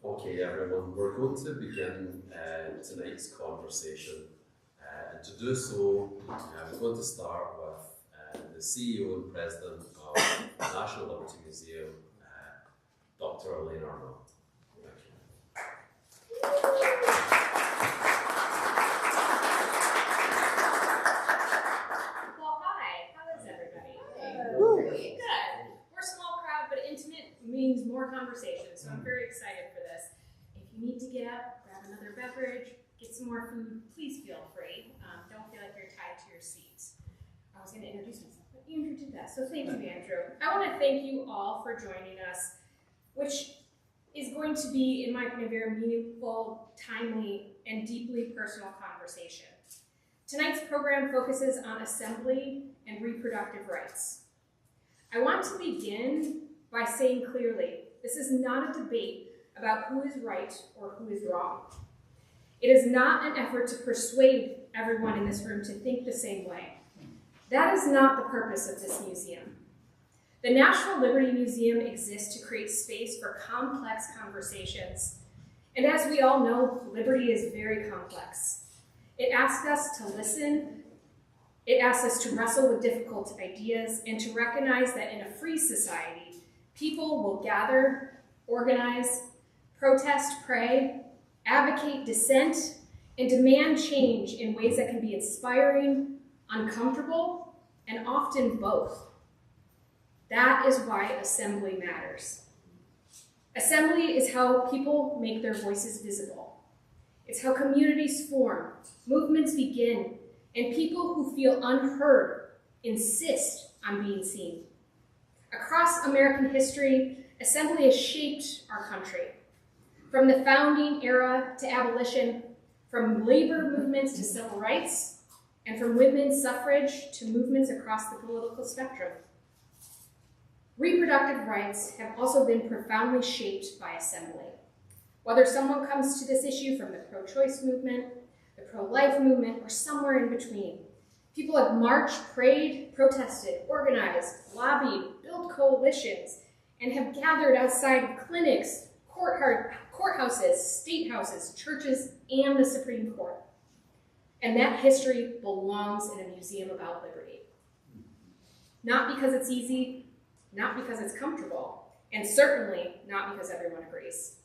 Okay, everyone, we're going to begin tonight's conversation. And to do so, we're going to start with the CEO and President of the National Liberty Museum, Dr. Elaine Arnold. Thank you. Well, hi. How is everybody? Good. We're a small crowd, but intimate means more conversation, so I'm very excited for this. If you need to get up, grab another beverage, get some more food, please feel free. Don't feel like you're tied to your seats. I was going to introduce myself, but Andrew did that, so thank you, Andrew. I want to thank you all for joining us, which is going to be, in my opinion, a very meaningful, timely, and deeply personal conversation. Tonight's program focuses on assembly and reproductive rights. I want to begin by saying clearly, this is not a debate about who is right or who is wrong. It is not an effort to persuade everyone in this room to think the same way. That is not the purpose of this museum. The National Liberty Museum exists to create space for complex conversations. And as we all know, liberty is very complex. It asks us to listen. It asks us to wrestle with difficult ideas and to recognize that in a free society, people will gather, organize, protest, pray, advocate dissent, and demand change in ways that can be inspiring, uncomfortable, and often both. That is why assembly matters. Assembly is how people make their voices visible. It's how communities form, movements begin, and people who feel unheard insist on being seen. Across American history, assembly has shaped our country. From the founding era to abolition, from labor movements to civil rights, and from women's suffrage to movements across the political spectrum. Reproductive rights have also been profoundly shaped by assembly. Whether someone comes to this issue from the pro-choice movement, the pro-life movement, or somewhere in between, people have marched, prayed, protested, organized, lobbied, built coalitions, and have gathered outside of clinics, courthouses, state houses, churches, and the Supreme Court. And that history belongs in a museum about liberty. Not because it's easy, not because it's comfortable, and certainly not because everyone agrees.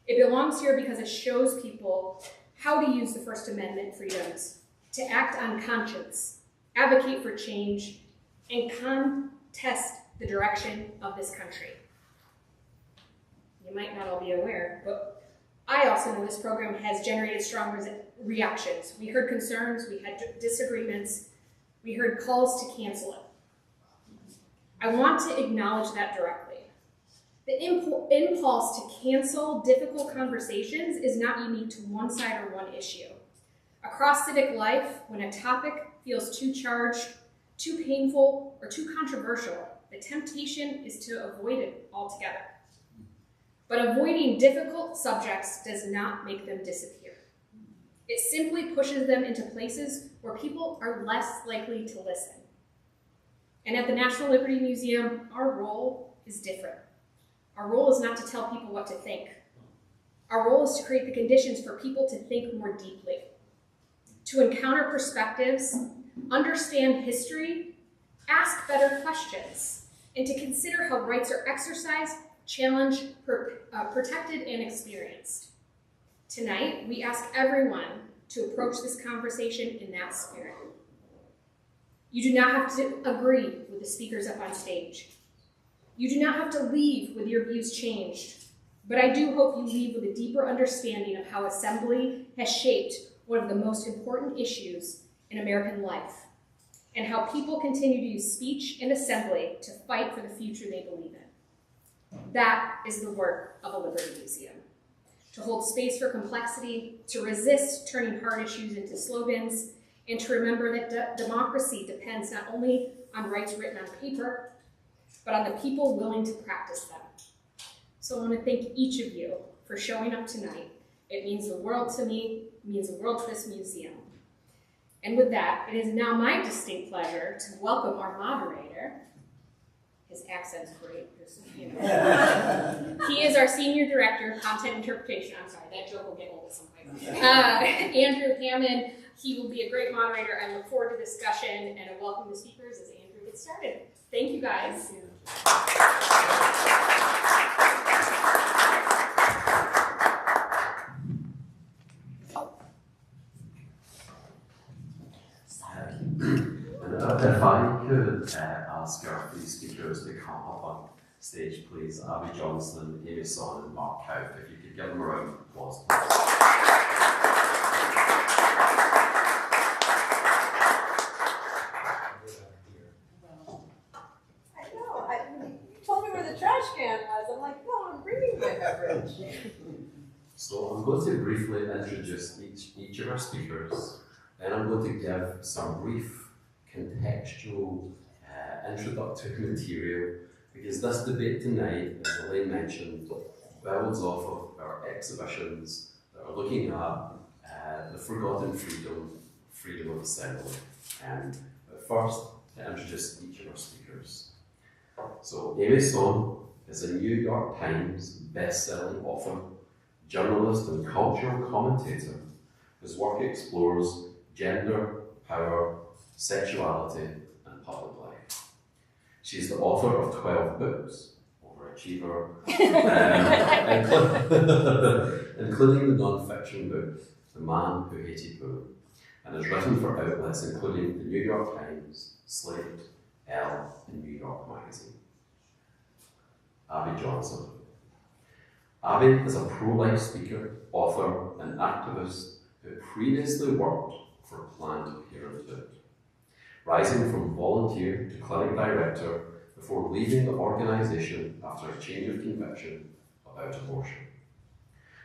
It belongs here because it shows people how to use the First Amendment freedoms to act on conscience, advocate for change, and contest the direction of this country. You might not all be aware, but I also know this program has generated strong reactions. We heard concerns, we had disagreements, we heard calls to cancel it. I want to acknowledge that directly. The impulse to cancel difficult conversations is not unique to one side or one issue. Across civic life, when a topic feels too charged, too painful, or too controversial, the temptation is to avoid it altogether. But avoiding difficult subjects does not make them disappear. It simply pushes them into places where people are less likely to listen. And at the National Liberty Museum, our role is different. Our role is not to tell people what to think. Our role is to create the conditions for people to think more deeply, to encounter perspectives, understand history, ask better questions, and to consider how rights are exercised, challenged, protected, and experienced. Tonight, we ask everyone to approach this conversation in that spirit. You do not have to agree with the speakers up on stage. You do not have to leave with your views changed, but I do hope you leave with a deeper understanding of how assembly has shaped one of the most important issues in American life, and how people continue to use speech and assembly to fight for the future they believe in. That is the work of a Liberty Museum, to hold space for complexity, to resist turning hard issues into slogans, and to remember that democracy depends not only on rights written on paper, but on the people willing to practice them. So I want to thank each of you for showing up tonight. It means the world to me, it means the world to this museum. And with that, it is now my distinct pleasure to welcome our moderator, His accent's great, just, you know. He is our Senior Director of Content Interpretation. I'm sorry, that joke will get old at some point. Andrew Hammond, he will be a great moderator. I look forward to discussion and a welcome to speakers as Andrew gets started. Thank you, guys. If I could ask our three speakers to come up on stage, please. Abby Johnson, Amy Sohn, and Mark Houck. If you could give them a round of applause, please. I know. You told me where the trash can was. I'm like, no, I'm bringing my beverage. So I'm going to briefly introduce each of our speakers. Then I'm going to give some brief contextual introductory material, because this debate tonight, as Elaine mentioned, builds off of our exhibitions that are looking at the forgotten freedom of assembly. But first, to introduce each of our speakers. So Amy Sohn is a New York Times best-selling author, journalist and cultural commentator whose work explores gender, power, sexuality, and public life. She's the author of 12 books, overachiever, including the non-fiction book, The Man Who Hated Boom, and has written for outlets including the New York Times, Slate, Elle, and New York Magazine. Abby Johnson. Abby is a pro-life speaker, author, and activist who previously worked for Planned Parenthood, rising from volunteer to clinic director before leaving the organisation after a change of conviction about abortion.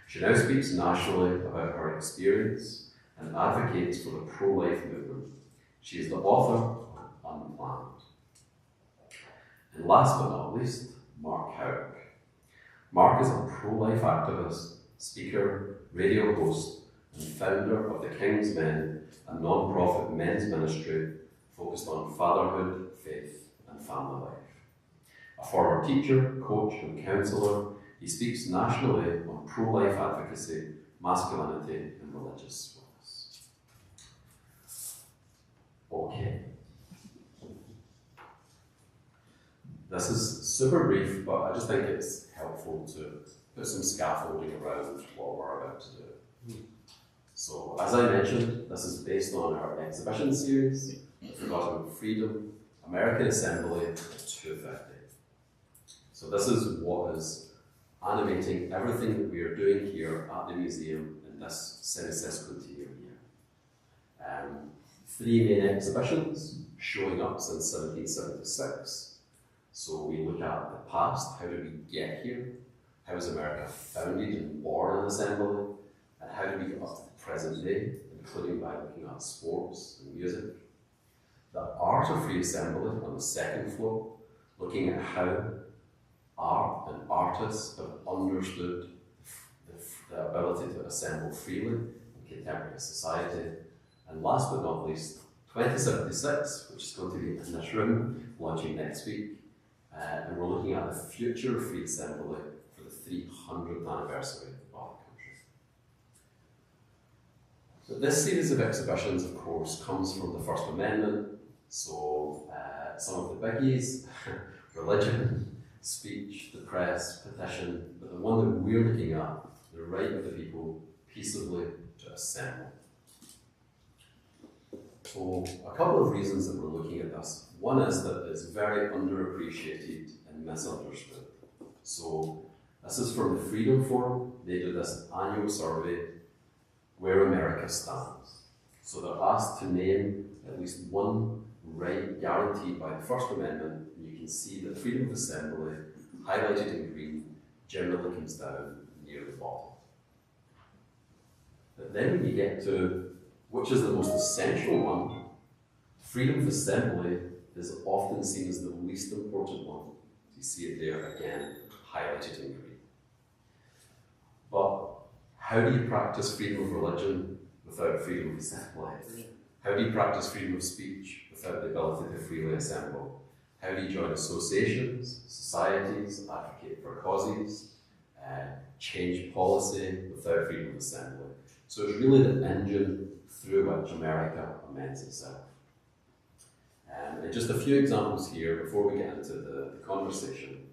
She now speaks nationally about her experience and advocates for the pro-life movement. She is the author of Unplanned. And last but not least, Mark Houck. Mark is a pro-life activist, speaker, radio host, and founder of the King's Men, a non-profit men's ministry focused on fatherhood, faith, and family life. A former teacher, coach, and counsellor, he speaks nationally on pro-life advocacy, masculinity, and religious wellness. Okay. This is super brief, but I just think it's helpful to put some scaffolding around what we're about to do. So, as I mentioned, this is based on our exhibition series, The Forgotten Freedom, American Assembly 250. So this is what is animating everything that we are doing here at the museum in this semi-sesquicentennial year. 3 main exhibitions showing up since 1776. So we look at the past, how did we get here? How was America founded and born in assembly? And how do we get up to the present day, including by looking at sports and music? The art of free assembly on the second floor, looking at how art and artists have understood the ability to assemble freely in contemporary society. And last but not least, 2076, which is going to be in this room, launching next week. And we're looking at the future of free assembly for the 300th anniversary of the country. But this series of exhibitions, of course, comes from the First Amendment. So some of the biggies, religion, speech, the press, petition, but the one that we're looking at, the right of the people peaceably to assemble. So a couple of reasons that we're looking at this. One is that it's very underappreciated and misunderstood. So this is from the Freedom Forum. They do this annual survey, Where America Stands. So they're asked to name at least one right guaranteed by the First Amendment, and you can see that freedom of assembly, highlighted in green, generally comes down near the bottom. But then when you get to which is the most essential one, freedom of assembly is often seen as the least important one. You see it there again, highlighted in green. But how do you practice freedom of religion without freedom of assembly? How do you practice freedom of speech without the ability to freely assemble? How do you join associations, societies, advocate for causes, change policy without freedom of assembly? So it's really the engine through which America amends itself. And just a few examples here before we get into the conversation.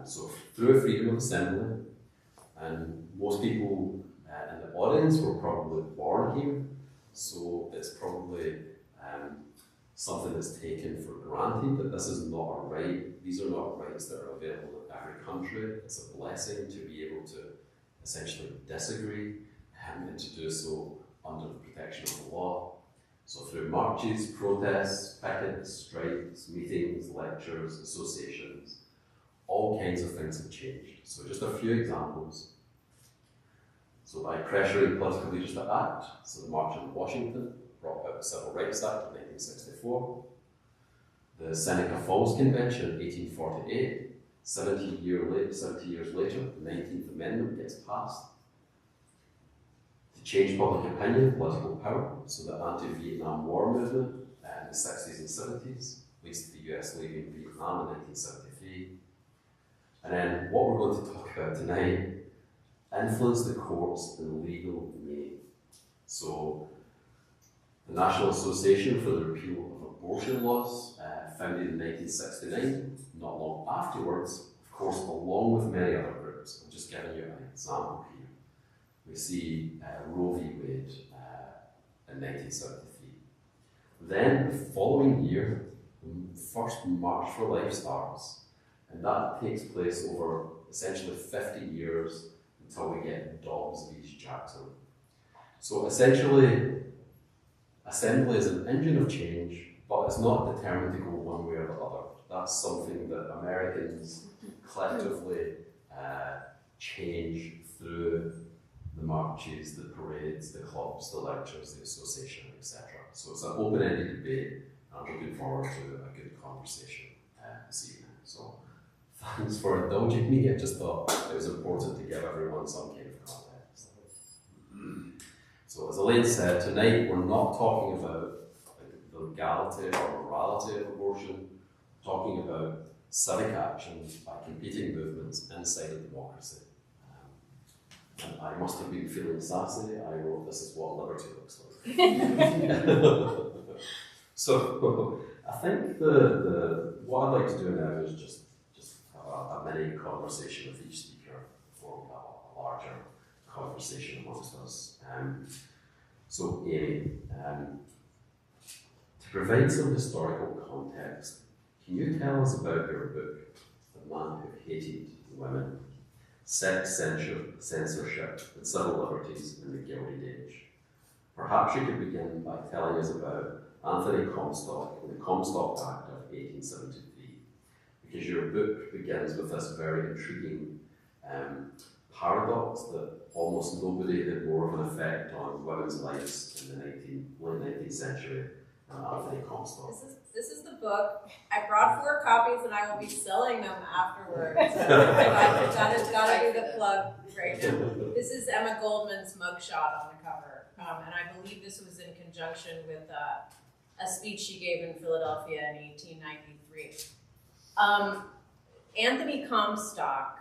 So through freedom of assembly, and most people in the audience were probably born here, so it's probably something that's taken for granted that this is not a right. These are not rights that are available in every country. It's a blessing to be able to essentially disagree and to do so under the protection of the law. So through marches, protests, pickets, strikes, meetings, lectures, associations, all kinds of things have changed. So just a few examples. So by pressuring political leaders to act, so the March on Washington brought about the Civil Rights Act of 1964, the Seneca Falls Convention in 1848, 70 years later, the 19th Amendment gets passed. To change public opinion, political power, so the anti-Vietnam War movement in the 60s and 70s leads to the US leaving Vietnam in 1973. And then what we're going to talk about tonight, influence the courts in legal meaning. So the National Association for the Repeal of Abortion Laws, founded in 1969, not long afterwards, of course, along with many other groups. I'm just giving you an example here. We see Roe v. Wade in 1973. Then the following year, the first March for Life starts, and that takes place over essentially 50 years until we get Dobbs v. Jackson. So essentially, assembly is an engine of change, but it's not determined to go one way or the other. That's something that Americans collectively change through the marches, the parades, the clubs, the lectures, the association, etc. So it's an open-ended debate, and I'm looking forward to a good conversation this evening. So thanks for indulging me. I just thought it was important to give everyone some kind of context. So as Elaine said, tonight we're not talking about the legality or morality of abortion. We're talking about civic action by competing movements inside a democracy. And I must have been feeling sassy. I wrote, "This is what liberty looks like." So I think what I'd like to do now is just have a mini conversation with each speaker before we have a larger conversation amongst us. So Amy, to provide some historical context, can you tell us about your book, The Man Who Hated Women? Sex, censorship, and civil liberties in the Gilded Age. Perhaps you could begin by telling us about Anthony Comstock and the Comstock Act of 1873, because your book begins with this very intriguing paradox that almost nobody had more of an effect on women's lives in the late 19th century than Anthony Comstock. This is the book. I brought 4 copies and I will be selling them afterwards. So gotta do the plug right now. This is Emma Goldman's mugshot on the cover. And I believe this was in conjunction with a speech she gave in Philadelphia in 1893. Anthony Comstock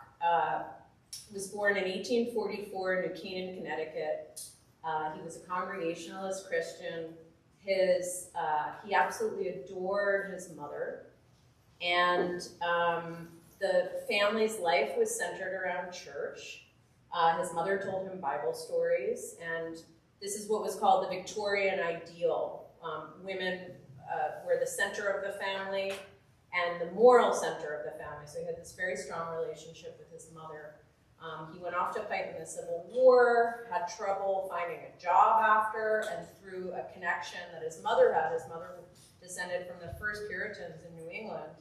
was born in 1844 in New Canaan, Connecticut. He was a Congregationalist Christian. He absolutely adored his mother, and the family's life was centered around church. His mother told him Bible stories, and this is what was called the Victorian ideal. Women were the center of the family and the moral center of the family, so he had this very strong relationship with his mother. He went off to fight in the Civil War, had trouble finding a job after, and through a connection that his mother descended from the first Puritans in New England,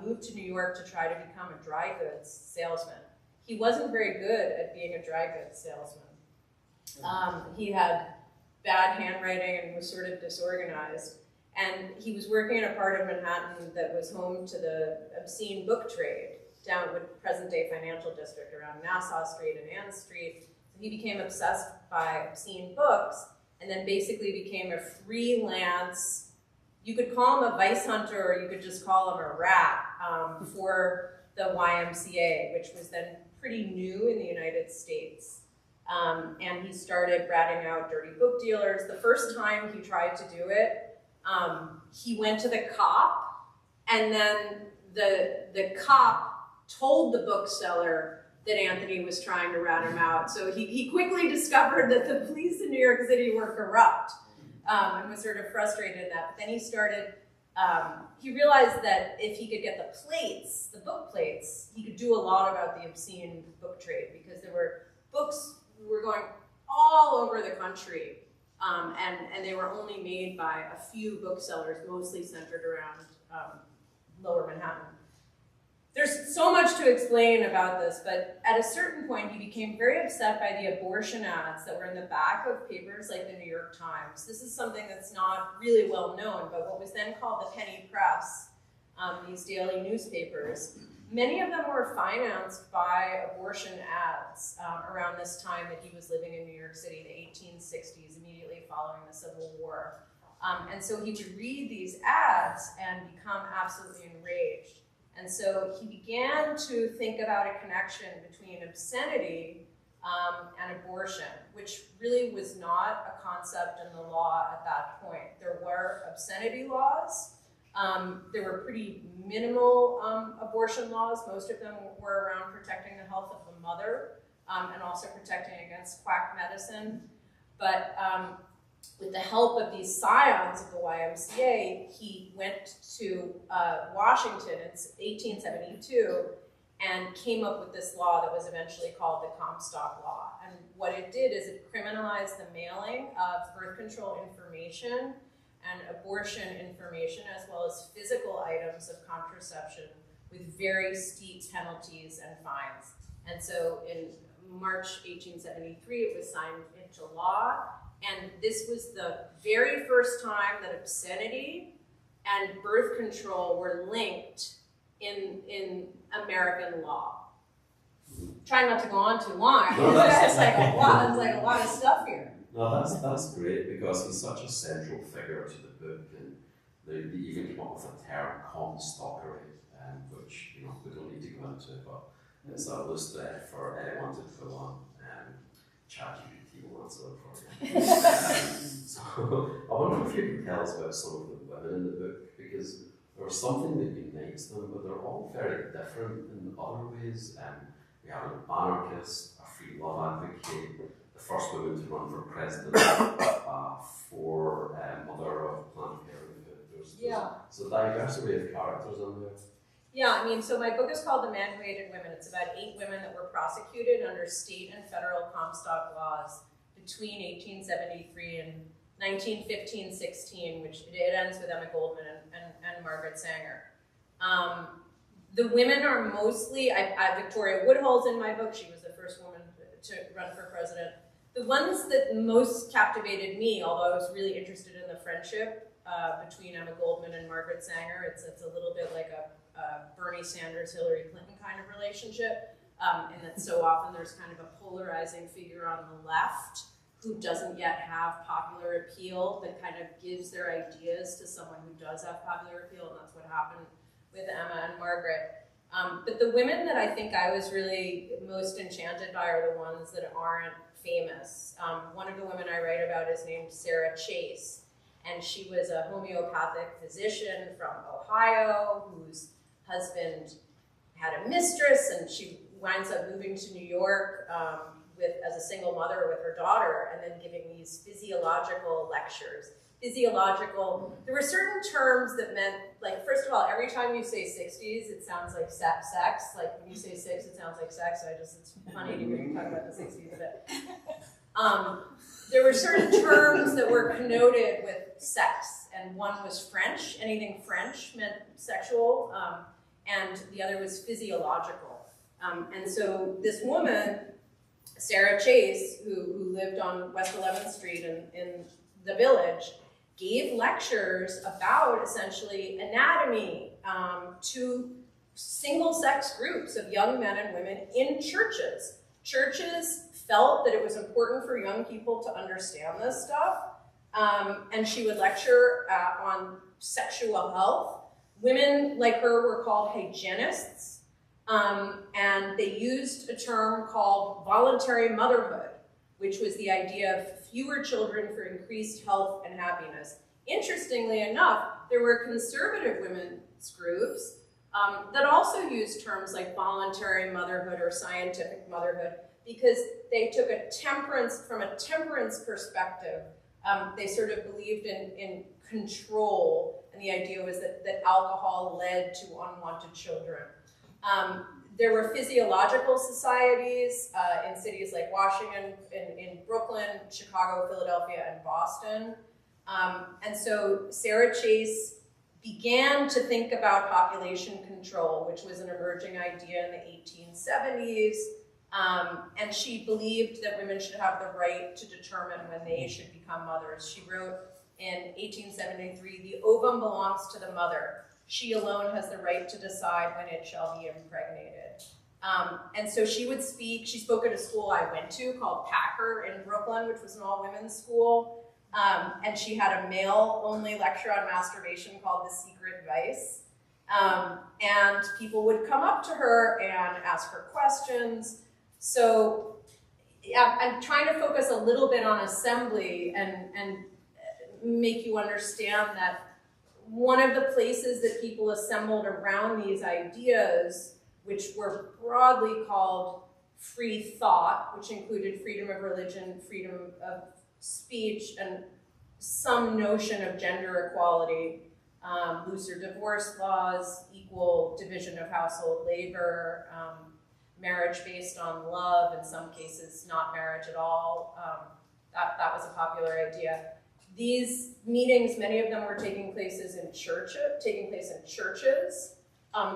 moved to New York to try to become a dry goods salesman. He wasn't very good at being a dry goods salesman. He had bad handwriting and was sort of disorganized, and he was working in a part of Manhattan that was home to the obscene book trade, down with present-day financial district around Nassau Street and Ann Street. So he became obsessed by obscene books and then basically became a freelance You could call him a vice hunter, or you could just call him a rat for the YMCA, which was then pretty new in the United States. And he started ratting out dirty book dealers. The first time he tried to do it, he went to the cop, and then the cop told the bookseller that Anthony was trying to rat him out. So he quickly discovered that the police in New York City were corrupt, and was sort of frustrated in that. But then he started, he realized that if he could get the plates, the book plates, he could do a lot about the obscene book trade, because there were books were going all over the country, and they were only made by a few booksellers, mostly centered around Lower Manhattan. There's so much to explain about this, but at a certain point he became very upset by the abortion ads that were in the back of papers like the New York Times. This is something that's not really well known, but what was then called the penny press, these daily newspapers, many of them were financed by abortion ads around this time that he was living in New York City, the 1860s, immediately following the Civil War. And so he would read these ads and become absolutely enraged. And so he began to think about a connection between obscenity and abortion, which really was not a concept in the law at that point. There were obscenity laws. There were pretty minimal abortion laws. Most of them were around protecting the health of the mother and also protecting against quack medicine. But with the help of these scions of the YMCA, he went to Washington in 1872 and came up with this law that was eventually called the Comstock Law. And what it did is it criminalized the mailing of birth control information and abortion information, as well as physical items of contraception, with very steep penalties and fines. And so in March 1873, it was signed into law. And this was the very first time that obscenity and birth control were linked in American law. Trying not to go on too long. No, It's like a lot of stuff here. No, that's great, because he's such a central figure to the book, and they even came up with a term, Comstockery, which we don't need to go into, but it's a loose thread for anyone to pull on. ChatGPT will answer it for you. So I wonder if you can tell us about some of the women in the book, because there's something that unites them, but they're all very different in other ways. We have an anarchist, a free love advocate, the first woman to run for president, mother of Planned Parenthood. There's a diversity of characters in there. Yeah, so my book is called The Man Who Hated Women. It's about 8 women that were prosecuted under state and federal Comstock laws between 1873 and 1915-16, which it ends with Emma Goldman and Margaret Sanger. The women are mostly, Victoria Woodhull's in my book. She was the first woman to run for president. The ones that most captivated me, although I was really interested in the friendship between Emma Goldman and Margaret Sanger, it's a little bit like a Bernie Sanders, Hillary Clinton kind of relationship, and that so often there's kind of a polarizing figure on the left who doesn't yet have popular appeal, but kind of gives their ideas to someone who does have popular appeal, and that's what happened with Emma and Margaret. But the women that I think I was really most enchanted by are the ones that aren't famous. One of the women I write about is named Sarah Chase, and she was a homeopathic physician from Ohio whose husband had a mistress, and she winds up moving to New York as a single mother with her daughter, and then giving these physiological lectures. There were certain terms that meant, like, first of all, every time you say 60s, it sounds like sex. Like, when you say 6, it sounds like sex. It's funny to hear you talk about the 60s, but there were certain terms that were connoted with sex, and one was French. Anything French meant sexual, and the other was physiological. And so this woman, Sarah Chase, who lived on West 11th Street in the Village, gave lectures about essentially anatomy to single-sex groups of young men and women in churches. Churches felt that it was important for young people to understand this stuff, and she would lecture on sexual health. Women like her were called hygienists, and they used a term called voluntary motherhood, which was the idea of fewer children for increased health and happiness. Interestingly enough, there were conservative women's groups that also used terms like voluntary motherhood or scientific motherhood, because they took from a temperance perspective. They sort of believed in control, and the idea was that alcohol led to unwanted children. There were physiological societies in cities like Washington, in Brooklyn, Chicago, Philadelphia, and Boston. And so Sarah Chase began to think about population control, which was an emerging idea in the 1870s. And she believed that women should have the right to determine when they should become mothers. She wrote in 1873, "The ovum belongs to the mother. She alone has the right to decide when it shall be impregnated." And so she would speak. She spoke at a school I went to called Packer in Brooklyn, which was an all-women's school. And she had a male-only lecture on masturbation called The Secret Vice. And people would come up to her and ask her questions. So I'm trying to focus a little bit on assembly and make you understand that one of the places that people assembled around these ideas, which were broadly called free thought, which included freedom of religion, freedom of speech, and some notion of gender equality, looser divorce laws, equal division of household labor, marriage based on love, in some cases not marriage at all. That was a popular idea. These meetings, many of them were taking place in churches.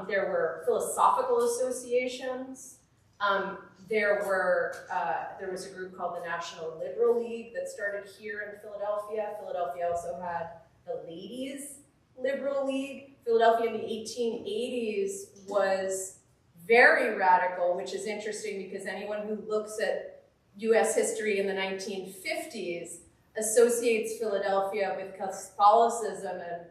There were philosophical associations. There was a group called the National Liberal League that started here in Philadelphia. Philadelphia also had the Ladies Liberal League. Philadelphia in the 1880s was very radical, which is interesting because anyone who looks at US history in the 1950s associates Philadelphia with Catholicism and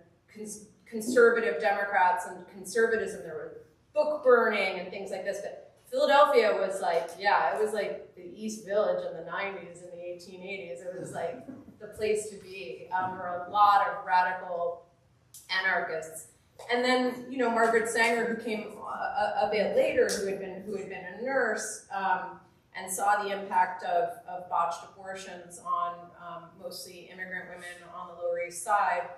conservative Democrats and conservatism. There was book burning and things like this, but Philadelphia was like, it was like the East Village in the 90s and the 1880s. It was like the place to be for a lot of radical anarchists. And then, Margaret Sanger, who came a bit later, who had been a nurse and saw the impact of botched abortions on mostly immigrant women on the Lower East Side.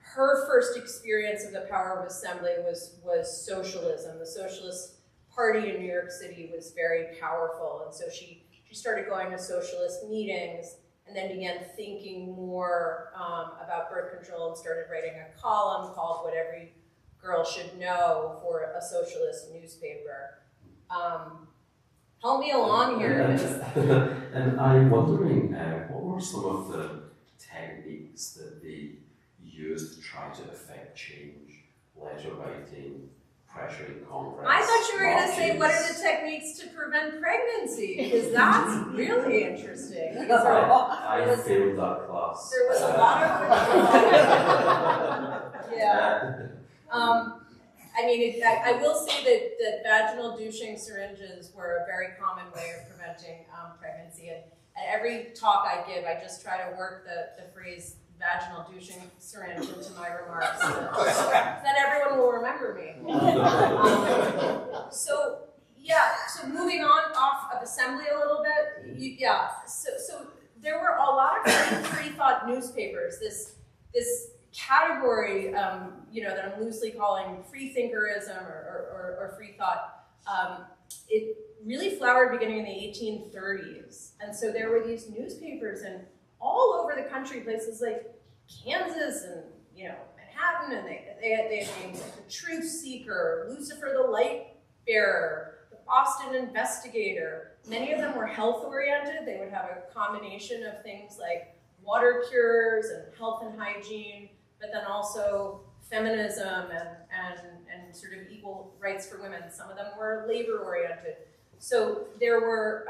Her first experience of the power of assembly was socialism. The Socialist Party in New York City was very powerful, and so she started going to socialist meetings and then began thinking more about birth control and started writing a column called What Every Girl Should Know for a socialist newspaper. Help me along here. And I'm wondering, what were some of the techniques that they used to try to affect change? Letter writing, pressuring Congress. I thought you were going to say, what are the techniques to prevent pregnancy? Because that's really interesting. I failed that class. There was a lot of yeah. I will say that vaginal douching syringes were a very common way of preventing pregnancy. And at every talk I give, I just try to work the phrase vaginal douching syringe into my remarks so that everyone will remember me. So moving on off of assembly a little bit, so there were a lot of free thought newspapers. This category, that I'm loosely calling free thinkerism or free thought, it really flowered beginning in the 1830s. And so there were these newspapers and all over the country, places like Kansas and Manhattan, and they had names like the Truth Seeker, Lucifer the Light Bearer, the Boston Investigator. Many of them were health oriented. They would have a combination of things like water cures and health and hygiene, but then also feminism and sort of equal rights for women. Some of them were labor oriented. So there were,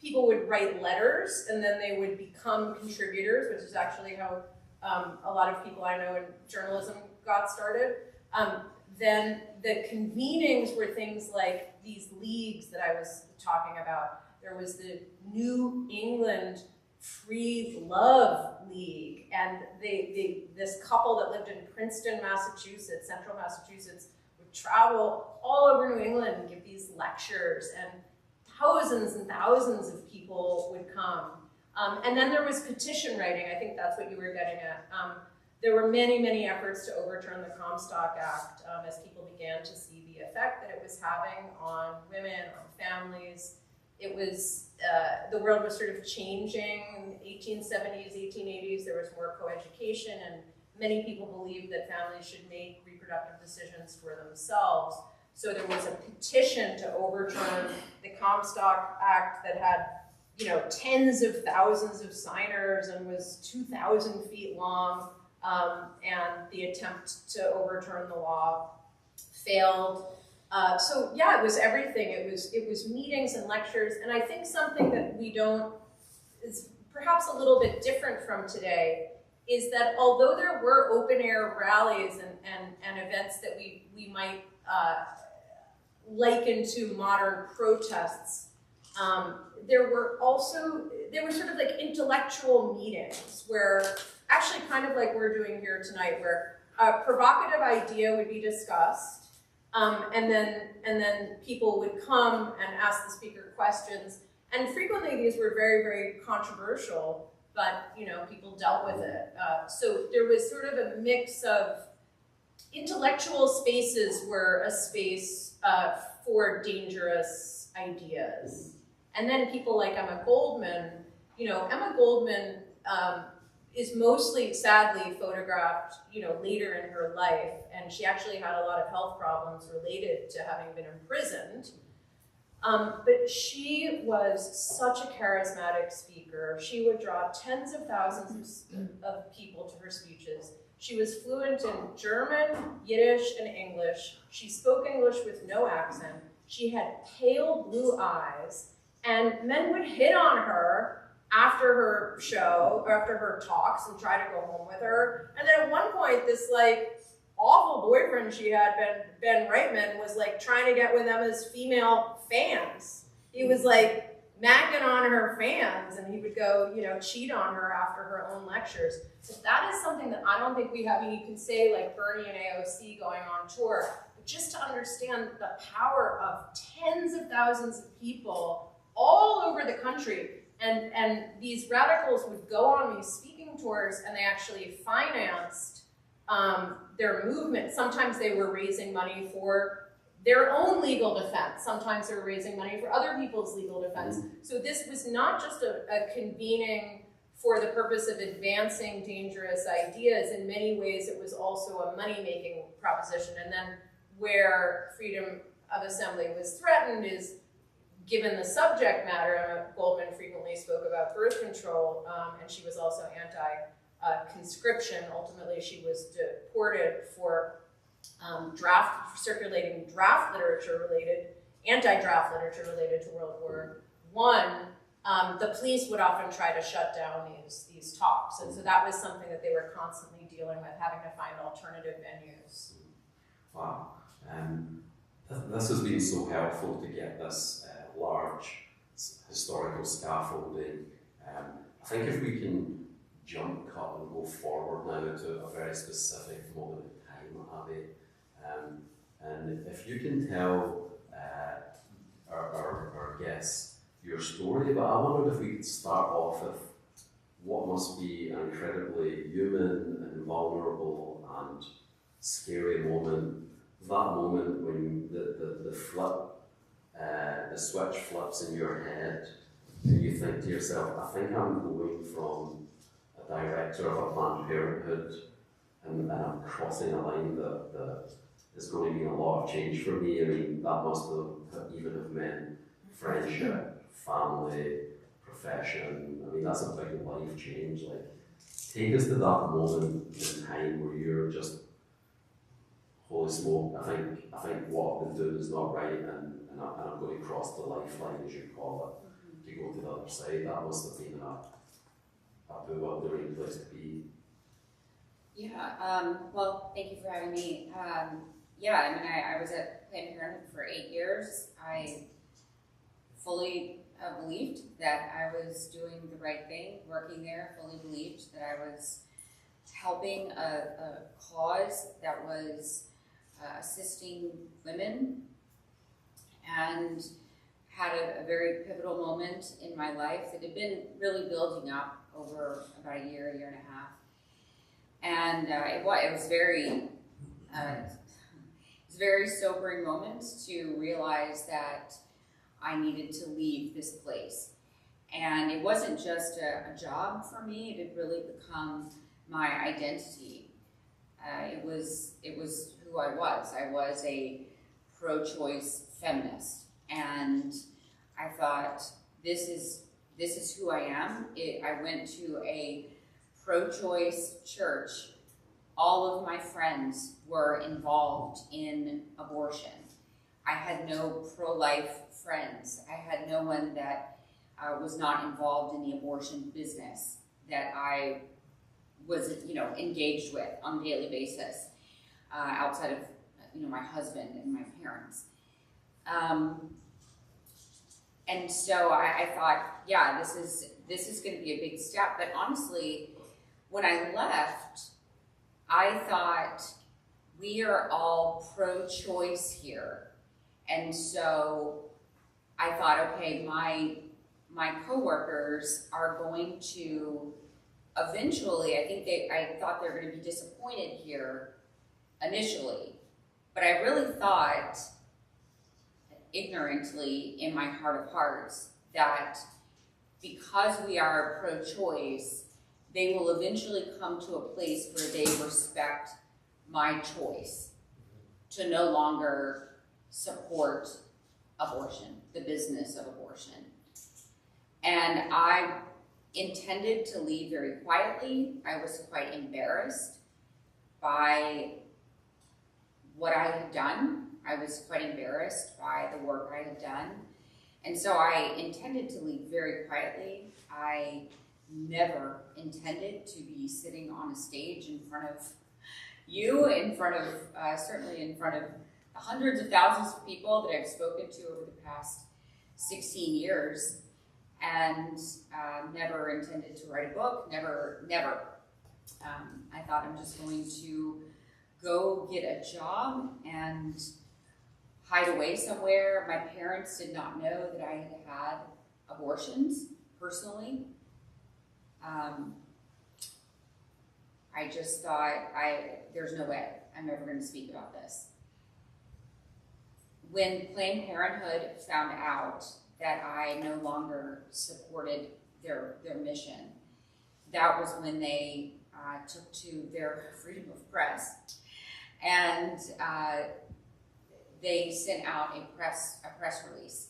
people would write letters and then they would become contributors, which is actually how a lot of people I know in journalism got started, then the convenings were things like these leagues that I was talking about. There was the New England Free Love League, and this couple that lived in Princeton, Massachusetts, central Massachusetts, would travel all over New England and give these lectures, and thousands and thousands of people would come. And then there was petition writing. I think that's what you were getting at. There were many, many efforts to overturn the Comstock Act as people began to see the effect that it was having on women, on families. It was, the world was sort of changing in the 1870s, 1880s. There was more coeducation, and many people believed that families should make reproductive decisions for themselves. So there was a petition to overturn the Comstock Act that had, you know, tens of thousands of signers and was 2,000 feet long, and the attempt to overturn the law failed. So yeah, it was everything. It was meetings and lectures, and I think something that is perhaps a little bit different from today is that although there were open air rallies and events that we might liken to modern protests, there were sort of like intellectual meetings where, actually kind of like we're doing here tonight, where a provocative idea would be discussed, and then people would come and ask the speaker questions, and frequently these were very, very controversial, but you know, people dealt with it. So there was sort of a mix of intellectual spaces were a space for dangerous ideas. And then people like Emma Goldman, you know, Emma Goldman is mostly, sadly, photographed, you know, later in her life, and she actually had a lot of health problems related to having been imprisoned. But she was such a charismatic speaker. She would draw tens of thousands of people to her speeches. She was fluent in German, Yiddish, and English. She spoke English with no accent. She had pale blue eyes, and men would hit on her after her show, or after her talks, and try to go home with her. And then at one point, this like awful boyfriend she had, Ben Reitman, was like trying to get with Emma's female fans. He was like macking on her fans, and he would go, you know, cheat on her after her own lectures. So that is something that I don't think we have. I mean, you can say like Bernie and AOC going on tour, but just to understand the power of tens of thousands of people all over the country. And these radicals would go on these speaking tours, and they actually financed their movement. Sometimes they were raising money for their own legal defense. Sometimes they were raising money for other people's legal defense. So this was not just a convening for the purpose of advancing dangerous ideas. In many ways, it was also a money-making proposition. And then where freedom of assembly was threatened is, given the subject matter, Emma Goldman frequently spoke about birth control, and she was also anti-conscription. Ultimately, she was deported for circulating draft literature related, anti-draft literature related to World War I. The police would often try to shut down these talks, and so that was something that they were constantly dealing with, having to find alternative venues. Wow. This has been so helpful to get this large historical scaffolding. I think if we can cut and go forward now to a very specific moment in time, Abby, and if you can tell our guests your story, but I wondered if we could start off with what must be an incredibly human and vulnerable and scary moment, that moment when the switch flips in your head, and you think to yourself, I think I'm going from a director of a Planned Parenthood, and I'm crossing a line that is going to mean a lot of change for me. I mean, that must have meant friendship, family, profession. I mean, that's a big life change. Like, take us to that moment in time where you're just, holy smoke, I think what I've been doing is not right, and I'm going to cross the lifeline, as you call it, to go to the other side. That must have been a bewildering place to be. Well, thank you for having me. I was at Planned Parenthood for 8 years. I fully believed that I was doing the right thing, working there, fully believed that I was helping a cause that was assisting women, and had a very pivotal moment in my life that had been really building up over about a year and a half. And it was very sobering moment to realize that I needed to leave this place. And it wasn't just a job for me, it had really become my identity. It was who I was. I was a pro-choice feminist. And I thought, this is who I am. I went to a pro-choice church. All of my friends were involved in abortion. I had no pro-life friends. I had no one that was not involved in the abortion business that I was, engaged with on a daily basis, outside of, my husband and my parents. And so I thought, this is going to be a big step. But honestly, when I left, I thought, we are all pro-choice here. And so I thought, okay, my coworkers are going to eventually, I thought they were going to be disappointed here initially. But I really thought, ignorantly in my heart of hearts, that because we are pro-choice, they will eventually come to a place where they respect my choice to no longer support abortion, the business of abortion. And I intended to leave very quietly. I was quite embarrassed by what I had done. I was quite embarrassed by the work I had done. And so I intended to leave very quietly. I never intended to be sitting on a stage in front of you, certainly in front of the hundreds of thousands of people that I've spoken to over the past 16 years, and never intended to write a book, never. I thought, I'm just going to go get a job and hide away somewhere. My parents did not know that I had had abortions personally. I just thought, there's no way I'm ever going to speak about this. When Planned Parenthood found out that I no longer supported their mission, that was when they took to their freedom of press. And they sent out a press release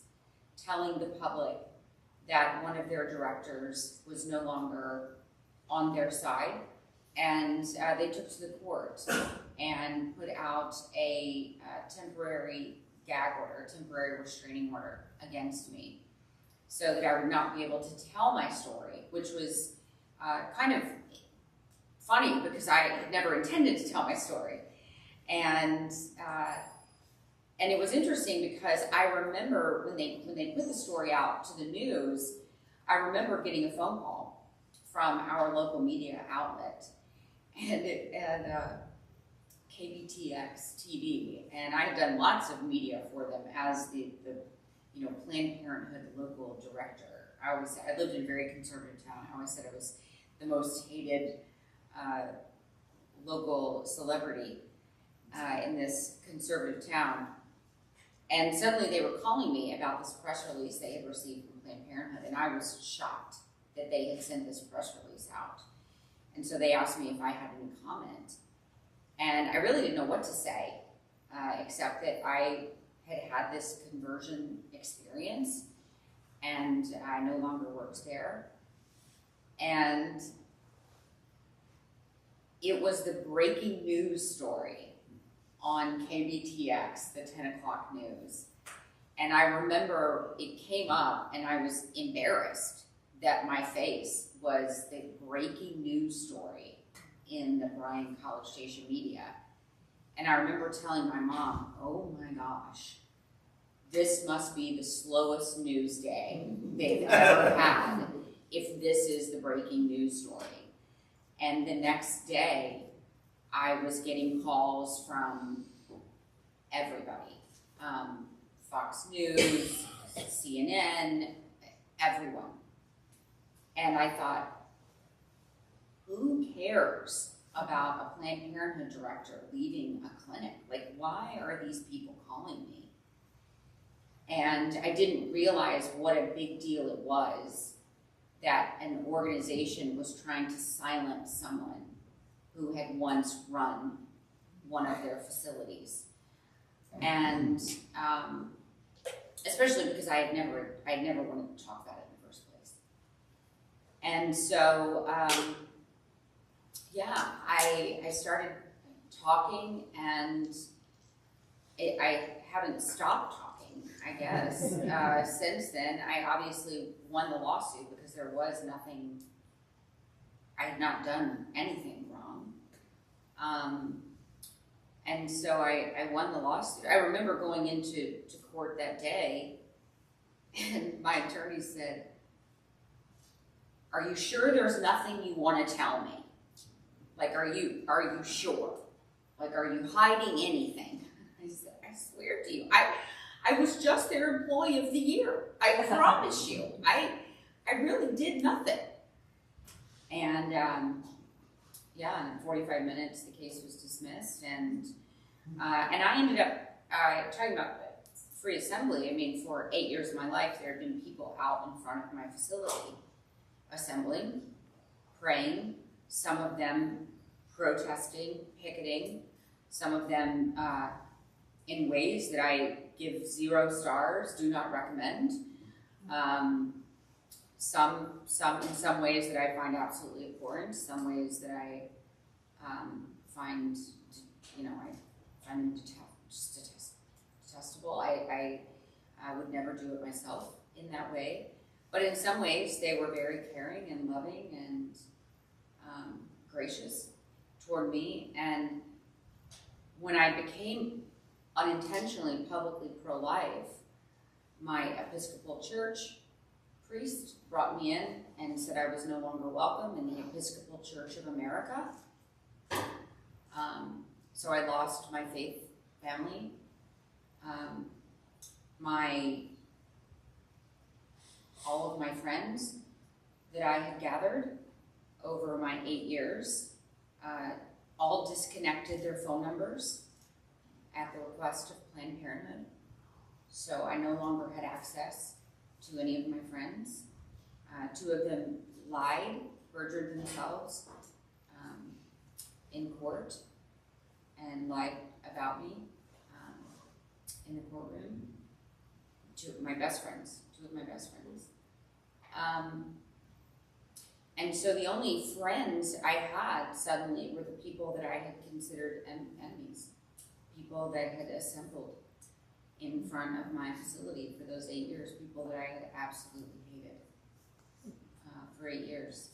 telling the public that one of their directors was no longer on their side. And they took to the court and put out a temporary gag order, temporary restraining order against me, so that I would not be able to tell my story, which was kind of funny because I had never intended to tell my story. And it was interesting because I remember when they put the story out to the news, I remember getting a phone call from our local media outlet, and KBTX TV, and I had done lots of media for them as the Planned Parenthood local director. I lived in a very conservative town. I always said I was the most hated local celebrity in this conservative town. And suddenly they were calling me about this press release they had received from Planned Parenthood, and I was shocked that they had sent this press release out. And so they asked me if I had any comment. And I really didn't know what to say, except that I had had this conversion experience, and I no longer worked there. And it was the breaking news story on KBTX, the 10 o'clock news. And I remember it came up, and I was embarrassed that my face was the breaking news story in the Bryan College Station media. And I remember telling my mom, oh my gosh, this must be the slowest news day they've ever had if this is the breaking news story. And the next day, I was getting calls from everybody. Fox News, CNN, everyone. And I thought, who cares about a Planned Parenthood director leaving a clinic? Like, why are these people calling me? And I didn't realize what a big deal it was that an organization was trying to silence someone who had once run one of their facilities. And especially because I never wanted to talk about it in the first place. And so, I started talking, and I haven't stopped talking, I guess, since then. I obviously won the lawsuit because there was nothing, I had not done anything wrong. And so I won the lawsuit. I remember going into court that day, and my attorney said, "Are you sure there's nothing you want to tell me? Like, are you sure? Like, are you hiding anything?" I said, "I swear to you, I was just their employee of the year. I promise you. I really did nothing." And in 45 minutes, the case was dismissed, and I ended up talking about free assembly. I mean, for 8 years of my life, there had been people out in front of my facility assembling, praying, some of them protesting, picketing, some of them in ways that I give 0 stars, do not recommend. Some in some ways that I find absolutely abhorrent, some ways that I find, I find them detestable. I would never do it myself in that way. But in some ways, they were very caring and loving and gracious toward me. And when I became unintentionally publicly pro-life, my Episcopal Church priest brought me in and said I was no longer welcome in the Episcopal Church of America. So I lost my faith family. All of my friends that I had gathered over my 8 years all disconnected their phone numbers at the request of Planned Parenthood. So I no longer had access to any of my friends. 2 of them lied, perjured themselves in court, and lied about me in the courtroom. 2 of my best friends. And so the only friends I had suddenly were the people that I had considered enemies, people that had assembled in front of my facility for those 8 years, people that I had absolutely hated for 8 years.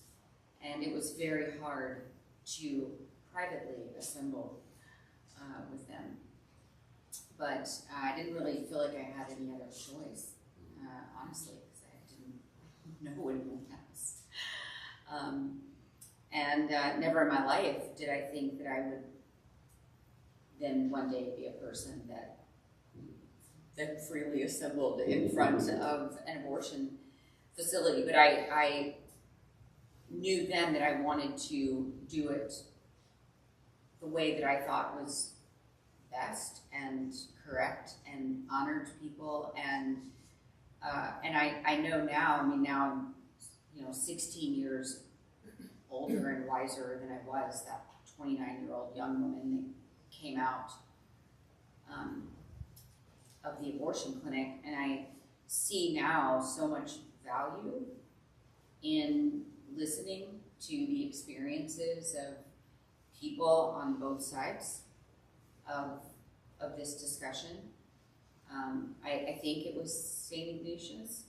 And it was very hard to privately assemble with them. But I didn't really feel like I had any other choice, honestly, because I didn't know anyone else. Never in my life did I think that I would then one day be a person that freely assembled in front of an abortion facility. But I knew then that I wanted to do it the way that I thought was best and correct and honored people. And I know now, now I'm 16 years older and wiser than I was, that 29-year-old young woman that came out of the abortion clinic. And I see now so much value in listening to the experiences of people on both sides of this discussion. I think it was St. Ignatius,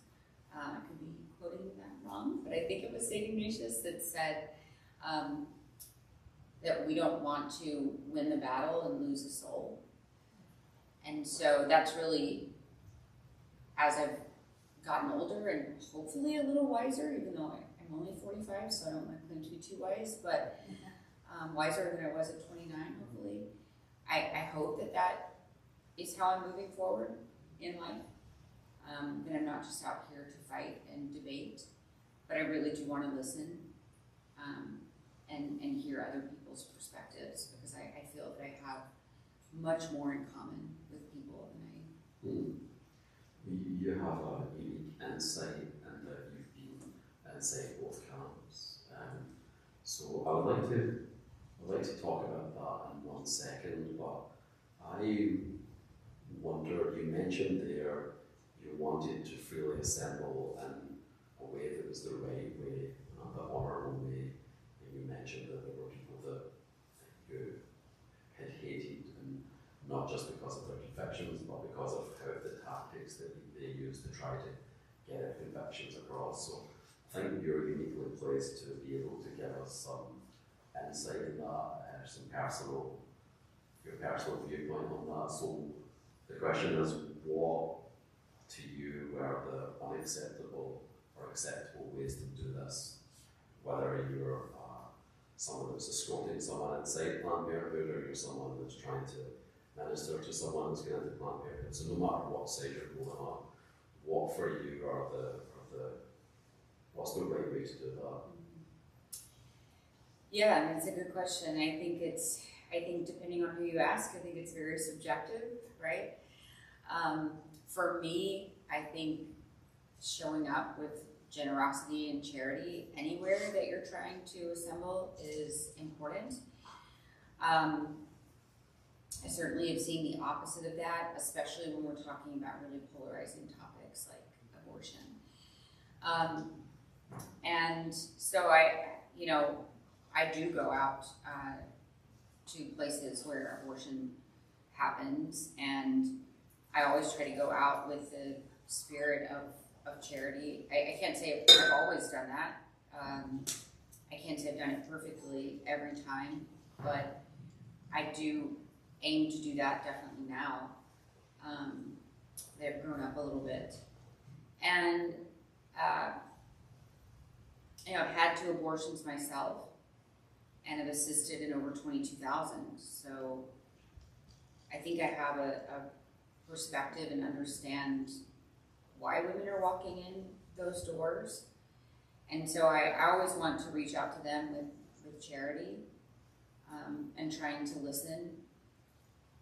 I could be quoting that wrong, but I think it was St. Ignatius that said, that we don't want to win the battle and lose a soul. And so that's really, as I've gotten older and hopefully a little wiser, even though I'm only 45, so I don't want to claim to be too wise, but wiser than I was at 29, hopefully. I hope that is how I'm moving forward in life. That I'm not just out here to fight and debate, but I really do want to listen and hear other people's perspectives, because I feel that I have much more in common with people than I. You have a unique insight, and that you've been inside both camps. So I would like to talk about that in 1 second, but I wonder, you mentioned there you wanted to freely assemble in a way that was the right way and the honourable way, and you mentioned that there were people that you had hated, and not just because of their convictions, but because of how the tactics that they used to try to get their convictions across. So I think you're uniquely placed to be able to give us some insight in that, your personal viewpoint on that. So the question is, what to you were the unacceptable or acceptable ways to do this? Whether you're someone that's escorting someone inside Planned Parenthood, or you're someone that's trying to minister to someone that's going into Planned Parenthood. So no matter what side you're going on, what for you are what's the right way to do that? Yeah, and it's a good question. I think depending on who you ask, I think it's very subjective, right? For me, I think showing up with generosity and charity anywhere that you're trying to assemble is important. I certainly have seen the opposite of that, especially when we're talking about really polarizing topics like abortion. And so I do go out to places where abortion happens, and I always try to go out with the spirit of charity. I can't say I've always done that. I can't say I've done it perfectly every time, but I do aim to do that definitely now. They've grown up a little bit. And I've had 2 abortions myself, and have assisted in over 22,000. So I think I have a perspective and understand why women are walking in those doors. And so I always want to reach out to them with charity, and trying to listen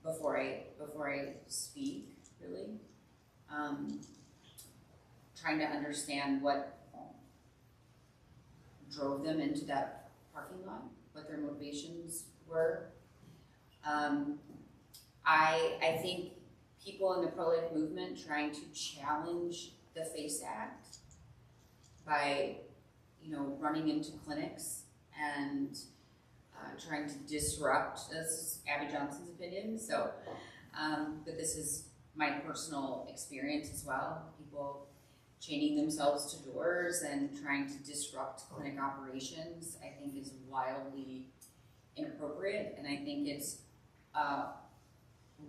before I speak, really. Trying to understand what drove them into that parking lot, what their motivations were. I think people in the pro-life movement trying to challenge the FACE Act by, running into clinics and trying to disrupt. This is Abby Johnson's opinion, so, but this is my personal experience as well. People chaining themselves to doors and trying to disrupt clinic operations, I think is wildly inappropriate, and I think it's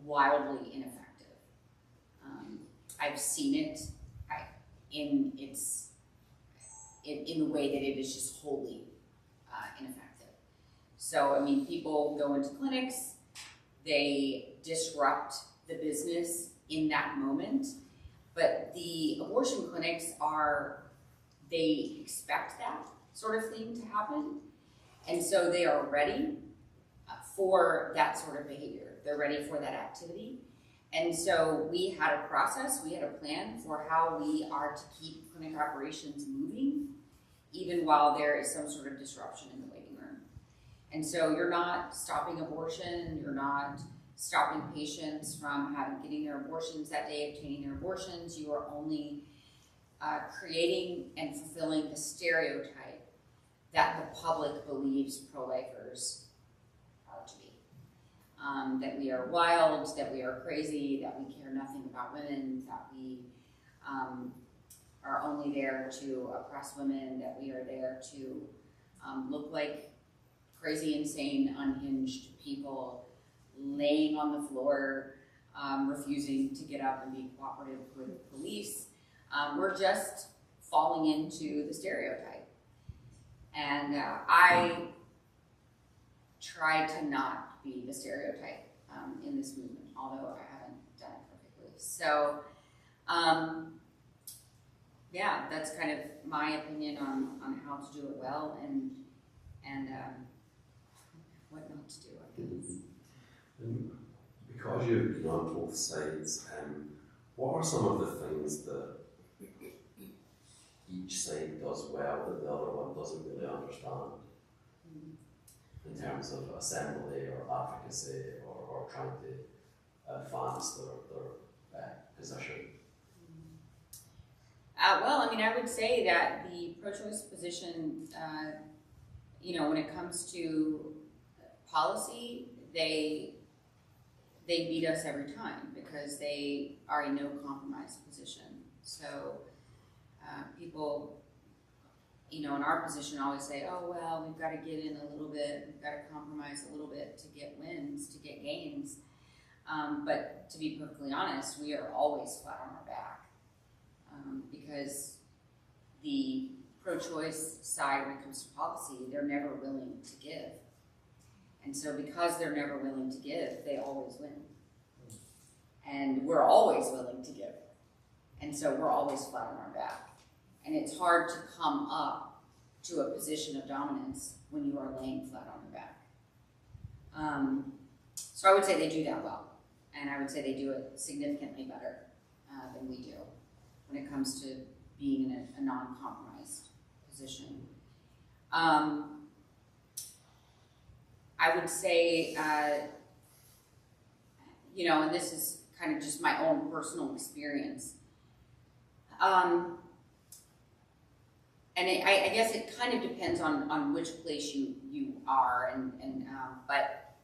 wildly ineffective. I've seen it in the way that it is just wholly ineffective. So, people go into clinics, they disrupt the business in that moment, but the abortion clinics they expect that sort of thing to happen, and so they are ready for that sort of behavior. They're ready for that activity. And so we had a process, we had a plan for how we are to keep clinic operations moving, even while there is some sort of disruption in the waiting room. And so you're not stopping abortion, you're not stopping patients from getting their abortions that day, obtaining their abortions. You are only creating and fulfilling the stereotype that the public believes pro-lifers are to be. That we are wild, that we are crazy, that we care nothing about women, that we are only there to oppress women, that we are there to look like crazy, insane, unhinged people laying on the floor, refusing to get up and be cooperative with police. We're just falling into the stereotype. And I try to not be the stereotype in this movement, although I haven't done it perfectly. So, yeah, that's kind of my opinion on how to do it well and what not to do, I guess. And because you've been on both sides, what are some of the things that each side does well that the other one doesn't really understand in terms of assembly or advocacy or trying to advance their position? Well, I mean, I would say that the pro-choice position, when it comes to policy, they beat us every time because they are a no-compromise position. So people, in our position always say, oh, well, we've got to get in a little bit, we've got to compromise a little bit to get wins, to get gains. But to be perfectly honest, we are always flat on our back because the pro-choice side, when it comes to policy, they're never willing to give. And so because they're never willing to give, they always win. And we're always willing to give. And so we're always flat on our back. And it's hard to come up to a position of dominance when you are laying flat on your back. So I would say they do that well. And I would say they do it significantly better than we do when it comes to being in a non-compromised position. I would say, and this is kind of just my own personal experience. And I guess it kind of depends on which place you are, but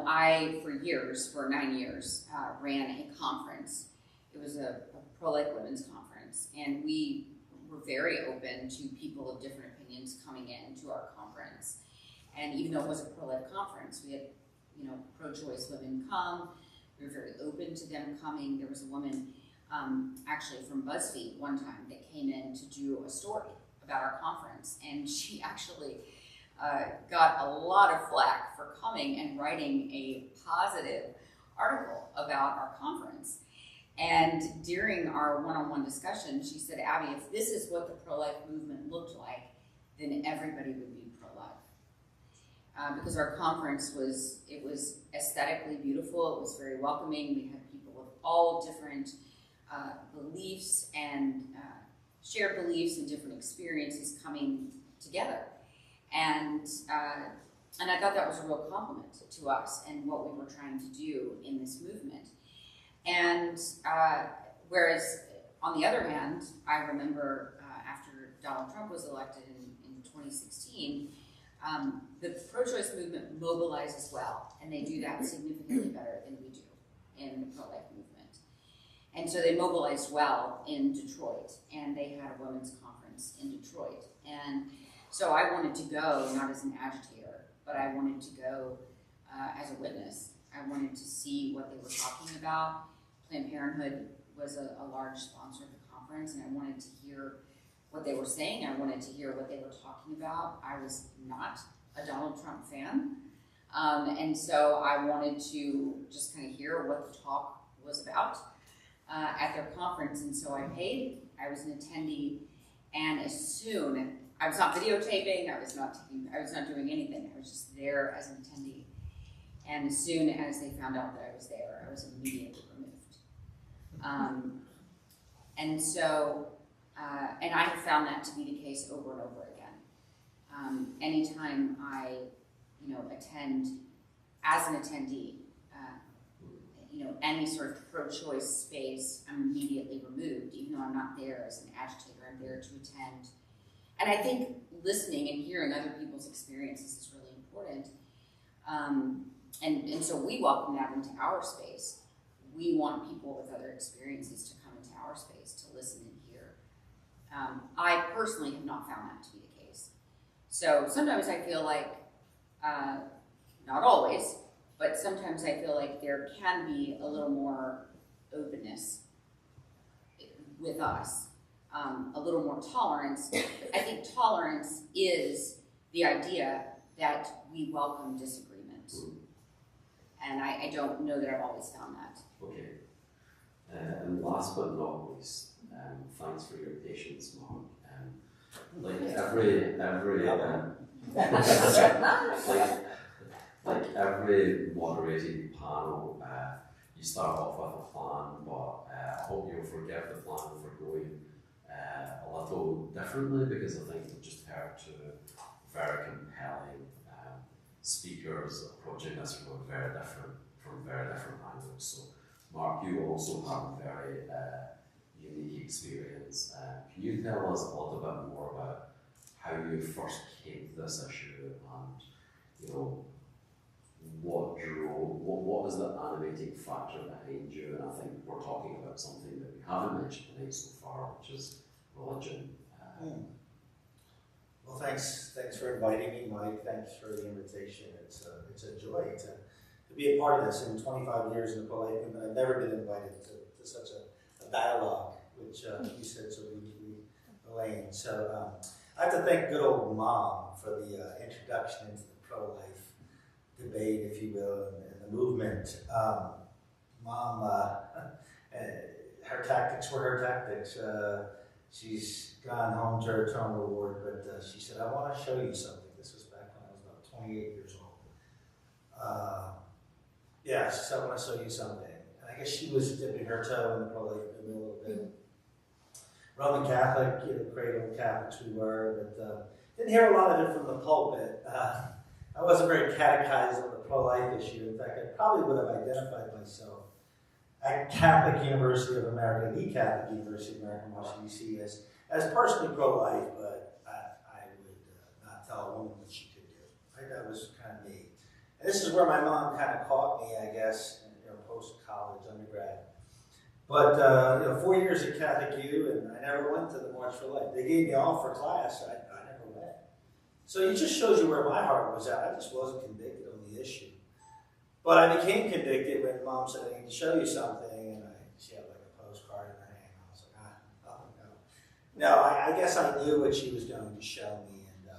I, for 9 years, ran a conference. It was a pro-life women's conference, and we were very open to people of different opinions coming in to our conference. And even though it was a pro-life conference, we had, pro-choice women come. We were very open to them coming. There was a woman, actually from BuzzFeed one time, that came in to do a story about our conference, and she actually got a lot of flack for coming and writing a positive article about our conference. And during our one-on-one discussion, she said, Abby, if this is what the pro-life movement looked like, then everybody would be pro-life. Because our conference was aesthetically beautiful, it was very welcoming, we had people with all different beliefs and shared beliefs and different experiences coming together. And I thought that was a real compliment to us and what we were trying to do in this movement. And whereas, on the other hand, I remember after Donald Trump was elected in 2016, the pro-choice movement mobilized as well, and they do that significantly better than we do in the pro-life movement. And so they mobilized well in Detroit, and they had a women's conference in Detroit. And so I wanted to go, not as an agitator, but I wanted to go as a witness. I wanted to see what they were talking about. Planned Parenthood was a large sponsor of the conference, and I wanted to hear what they were saying. I wanted to hear what they were talking about. I was not a Donald Trump fan, and so I wanted to just kind of hear what the talk was about at their conference. And so I paid. I was an attendee, and as soon I was not videotaping, I was not doing anything. I was just there as an attendee. And as soon as they found out that I was there, I was immediately removed. And so, and I have found that to be the case over and over again. Anytime I, attend as an attendee, any sort of pro-choice space, I'm immediately removed, even though I'm not there as an agitator. I'm there to attend. And I think listening and hearing other people's experiences is really important. And so we welcome that into our space. We want people with other experiences to come into our space to listen and hear. I personally have not found that to be the case. So sometimes I feel like, not always, but sometimes I feel like there can be a little more openness with us, a little more tolerance. I think tolerance is the idea that we welcome disagreement. And I don't know that I've always found that. Okay. And last but not least, thanks for your patience, Mark. Like every moderated panel, you start off with a plan, but I hope you'll forgive the plan for going a little differently, because I think we've just heard two very compelling speakers approaching this from very different angles. So, Mark, you also have a very unique experience. Can you tell us a little bit more about how you first came to this issue, and what was the animating factor behind you? And I think we're talking about something that we haven't mentioned tonight so far, which is religion. Well, thanks for inviting me, Mike. Thanks for the invitation. It's a joy to be a part of this. In 25 years in the pro-life movement, I've never been invited to such a dialogue, which you said so beautifully, Elaine. So I have to thank good old Mom for the introduction into the pro-life debate, if you will, and the movement. Mom, her tactics were her tactics. She's gone home to her eternal reward, but she said, I want to show you something. This was back when I was about 28 years old. Yeah, she said, I want to show you something. And I guess she was dipping her toe in the pro-life movement a little bit. Roman Catholic, cradle Catholics we were, but didn't hear a lot of it from the pulpit. I wasn't very catechized on the pro-life issue. In fact, I probably would have identified myself at Catholic University of America, the Catholic University of America in Washington, D.C., as personally pro-life, but I would not tell a woman what she could do. Right? That was kind of me. And this is where my mom kind of caught me, I guess, post-college, undergrad. But 4 years at Catholic U, and I never went to the March for Life. They gave me off for class. I never went. So it just shows you where my heart was at. I just wasn't convicted on the issue. But I became convicted when Mom said, I need to show you something, and she had like a postcard in her hand. I was like, no. I guess I knew what she was going to show me, and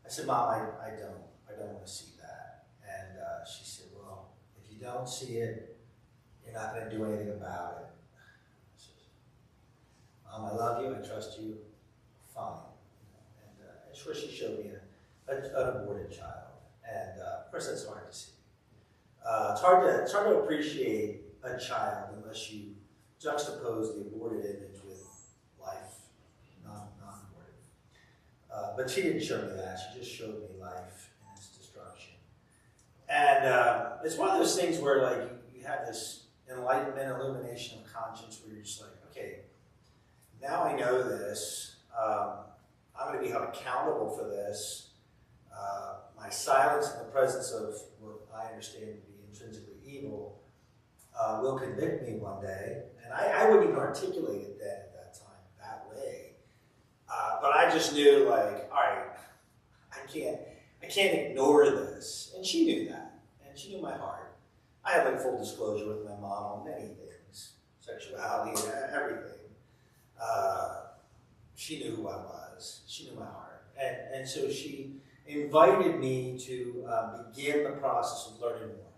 I said, Mom, I don't want to see that. And she said, well, if you don't see it, you're not going to do anything about it. I said, Mom, I love you, I trust you, fine. And it's where she showed me an aborted child, and of course that's hard to see. It's hard to appreciate a child unless you juxtapose the aborted image with life, non-aborted. But she didn't show me that. She just showed me life and its destruction. And it's one of those things where, like, you have this enlightenment, illumination of conscience, where you're just like, okay, now I know this. I'm going to be held accountable for this. My silence in the presence of what I understand to be intrinsically evil will convict me one day. And I wouldn't even articulate it then at that time that way. But I just knew, like, all right, I can't ignore this. And she knew that. And she knew my heart. I had like full disclosure with my mom on many things, sexuality, everything. She knew who I was. She knew my heart. And so she invited me to begin the process of learning more.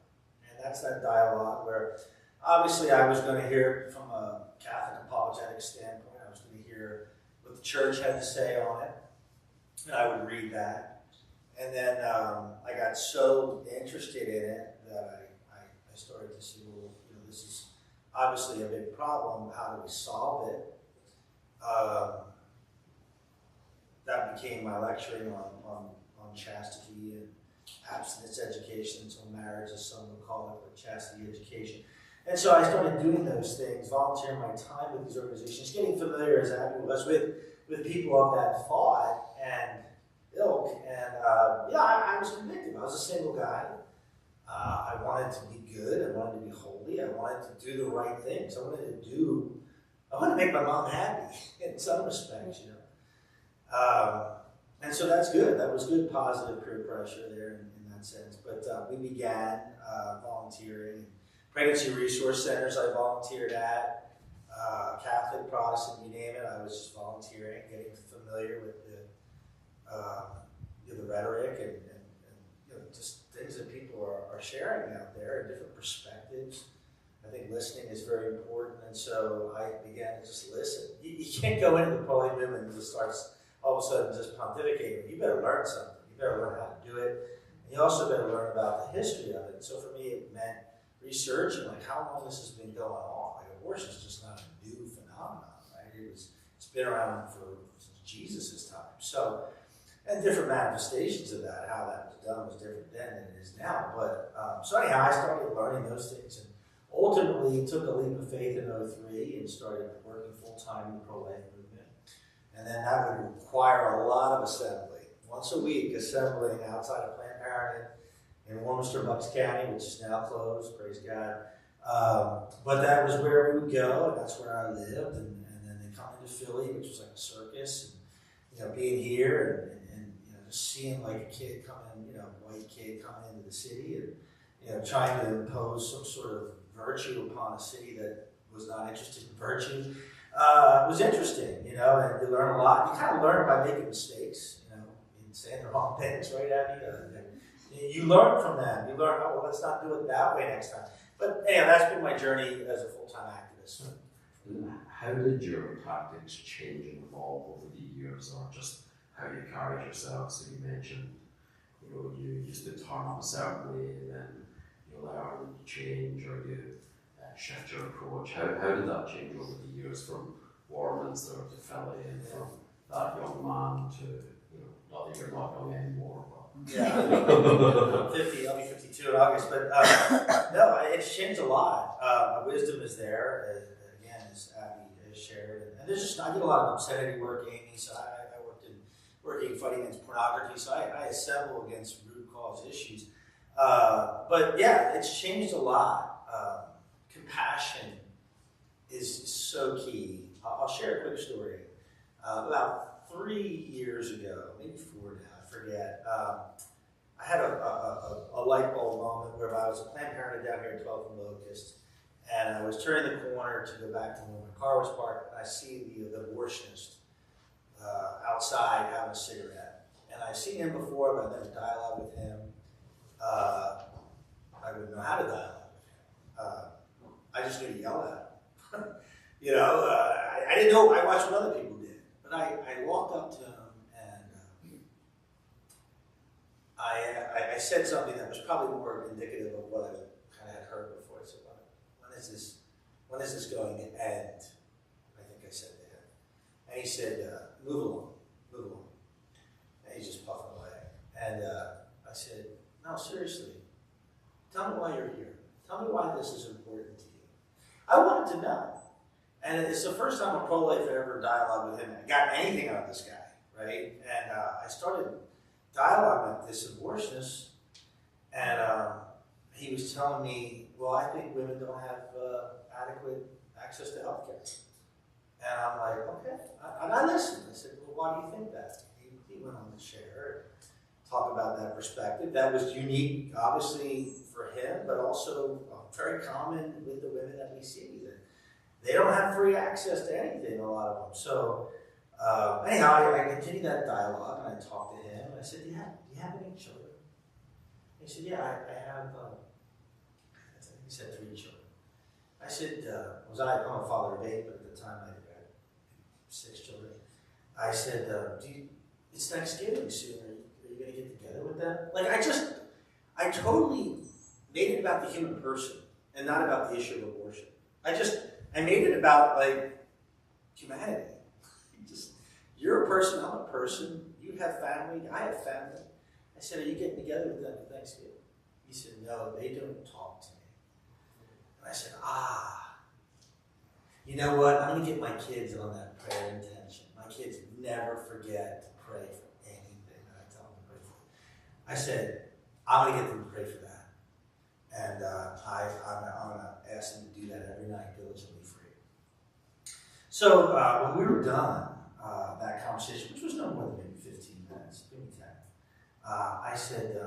And that's that dialogue where obviously I was going to hear it from a Catholic apologetic standpoint. I was going to hear what the church had to say on it. And I would read that. And then I got so interested in it that I started to see, well, this is obviously a big problem. How do we solve it? That became my lecturing on chastity and abstinence education until marriage, as some would call it, but chastity education. And so I started doing those things, volunteering my time with these organizations, getting familiar as Abby was with people of that thought and ilk. And I was convicted. I was a single guy. I wanted to be good. I wanted to be holy. I wanted to do the right things. I wanted to make my mom happy in some respects, And so that's good. That was good, positive peer pressure there in that sense. But we began volunteering. Pregnancy resource centers I volunteered at. Catholic, Protestant, you name it, I was just volunteering, getting familiar with the rhetoric and just things that people are sharing out there and different perspectives. I think listening is very important, and so I began to just listen. You can't go into the pro-life movement and just starts all of a sudden just pontificating. You better learn something. You better learn how to do it. And you also better learn about the history of it. So for me, it meant researching, like how long this has been going on. Like abortion is just not a new phenomenon, right? It's been around since Jesus' time. So, and different manifestations of that, how that was done was different then than it is now. But so anyhow, I started learning those things and ultimately took a leap of faith in 2003 and started working full-time in the pro-life movement. And then that would require a lot of assembly. Once a week, assembling outside of Planned Parenthood in Warminster, Bucks County, which is now closed, praise God. But that was where we would go, and that's where I lived. And then they come into Philly, which was like a circus. And, being here and just seeing like a kid coming, white kid coming into the city and, trying to impose some sort of virtue upon a city that was not interested in virtue. It was interesting, and you learn a lot. You kind of learn by making mistakes, and saying the wrong things, right, Abby? You learn from them. You learn, oh, well, let's not do it that way next time. But anyhow, that's been my journey as a full-time activist. How did your tactics change and evolve over the years, or just how you carried yourself? So you mentioned, you used to turn up a certain way, and then you learn, you change, or you shift your approach. How did that change over the years from Warminster to Philly, and from that young man to, not that you're not young anymore, but... Yeah, I'm 50, I'll be 52 in August, but no, it's changed a lot. My wisdom is there, again, as Abby has shared. And there's I did a lot of obscenity work, Amy, so I worked fighting against pornography, so I assemble against root cause issues. But yeah, it's changed a lot. Compassion is so key. I'll share a quick story. About 3 years ago, maybe 4 now, I forget. I had a light bulb moment where I was a Planned Parenthood down here in 12th and Locust, and I was turning the corner to go back to where my car was parked, and I see the abortionist outside having a cigarette. And I've seen him before, but I've never dialogued with him. I wouldn't know how to dialogue with him. I just knew to yell at him. I didn't know. I watched what other people did. But I walked up to him and I said something that was probably more indicative of what I kind of had heard before. I said, when is this going to end? I think I said to him. And he said, move along. And he's just puffing away. And I said, no, seriously, tell me why you're here. Tell me why this is important to you. I wanted to know. And it's the first time a pro-life ever dialogue with him got anything out of this guy, right? And I started dialogue with this abortionist, and he was telling me, well, I think women don't have adequate access to health care. And I'm like, okay. And I listened. I said, well, why do you think that? He went on to share and talk about that perspective. That was unique, obviously, for him, but also very common with the women that we see. That they don't have free access to anything, a lot of them. So anyhow, I continued that dialogue, and I talked to him. And I said, do you have any children? He said, yeah, I have, he said 3 children. I said, I'm a father of 8, but at the time I had 6 children. I said, it's Thanksgiving soon. Are you going to get together with them? Like, I totally made it about the human person and not about the issue of abortion. I made it about, like, humanity. You're a person, I'm a person, you have family, I have family. I said, are you getting together with them for Thanksgiving? He said, no, they don't talk to me. And I said, you know what? I'm going to get my kids on that prayer intention. My kids never forget to pray for anything that I tell them to pray for. I said, I'm going to get them to pray for that. And I'm going to ask them to do that every night, diligently free. So when we were done, that conversation, which was no more than maybe 15 minutes, I said,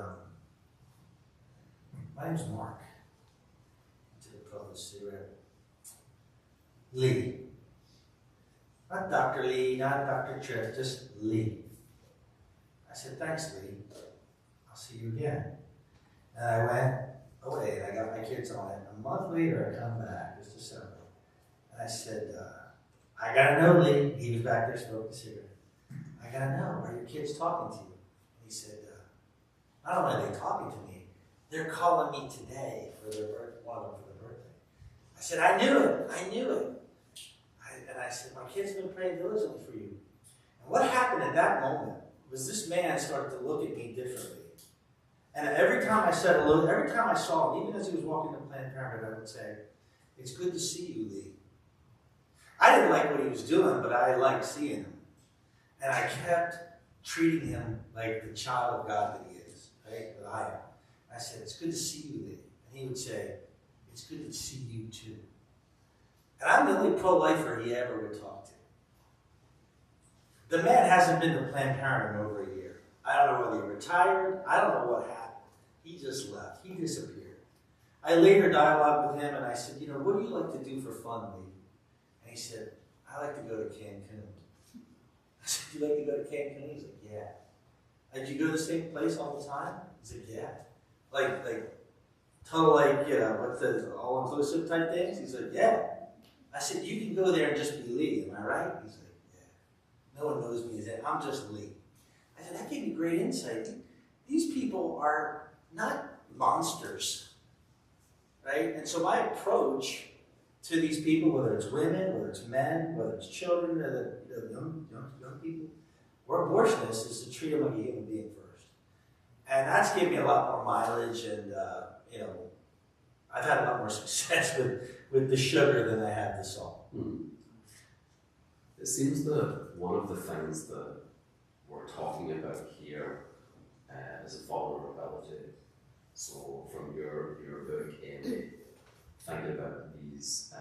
my name's Mark. To the public cigarette. Lee. Not Dr. Lee, not Dr. Tripp, just Lee. I said, thanks, Lee. I'll see you again. And I went away, and I got my kids on it. A month later, I come back, it was December. And I said, I gotta know, Lee. He was back there smoking a cigarette. I gotta know, are your kids talking to you? And he said, not only are they talking to me, they're calling me today for their birthday, one of them for their birthday. I said, I knew it. And I said, my kids have been praying diligently for you. And what happened at that moment was this man started to look at me differently. And every time I saw him, even as he was walking to Planned Parenthood, I would say, it's good to see you, Lee. I didn't like what he was doing, but I liked seeing him. And I kept treating him like the child of God that he is, right? That I am. I said, it's good to see you, Lee. And he would say, it's good to see you too. And I'm the only pro-lifer he ever would talk to. The man hasn't been to Planned Parenthood in over a year. I don't know whether he retired. I don't know what happened. He just left. He disappeared. I later dialogued with him and I said, what do you like to do for fun, Lee? And he said, I like to go to Cancun. I said, you like to go to Cancun? He's like, yeah. Did you go to the same place all the time? He said, yeah. Like total what's the all-inclusive type things? He said, yeah. I said, you can go there and just be Lee, am I right? He's like, yeah. No one knows me as that. I'm just Lee. I said, that gave me great insight. These people are not monsters, right? And so my approach to these people, whether it's women, whether it's men, whether it's children, or the young people, or abortionists, is to treat them like a human being first. And that's given me a lot more mileage, and I've had a lot more success with the sugar than I have the salt. Mm. It seems that one of the things that we're talking about here is a vulnerability. So from your book, Amy, thinking about these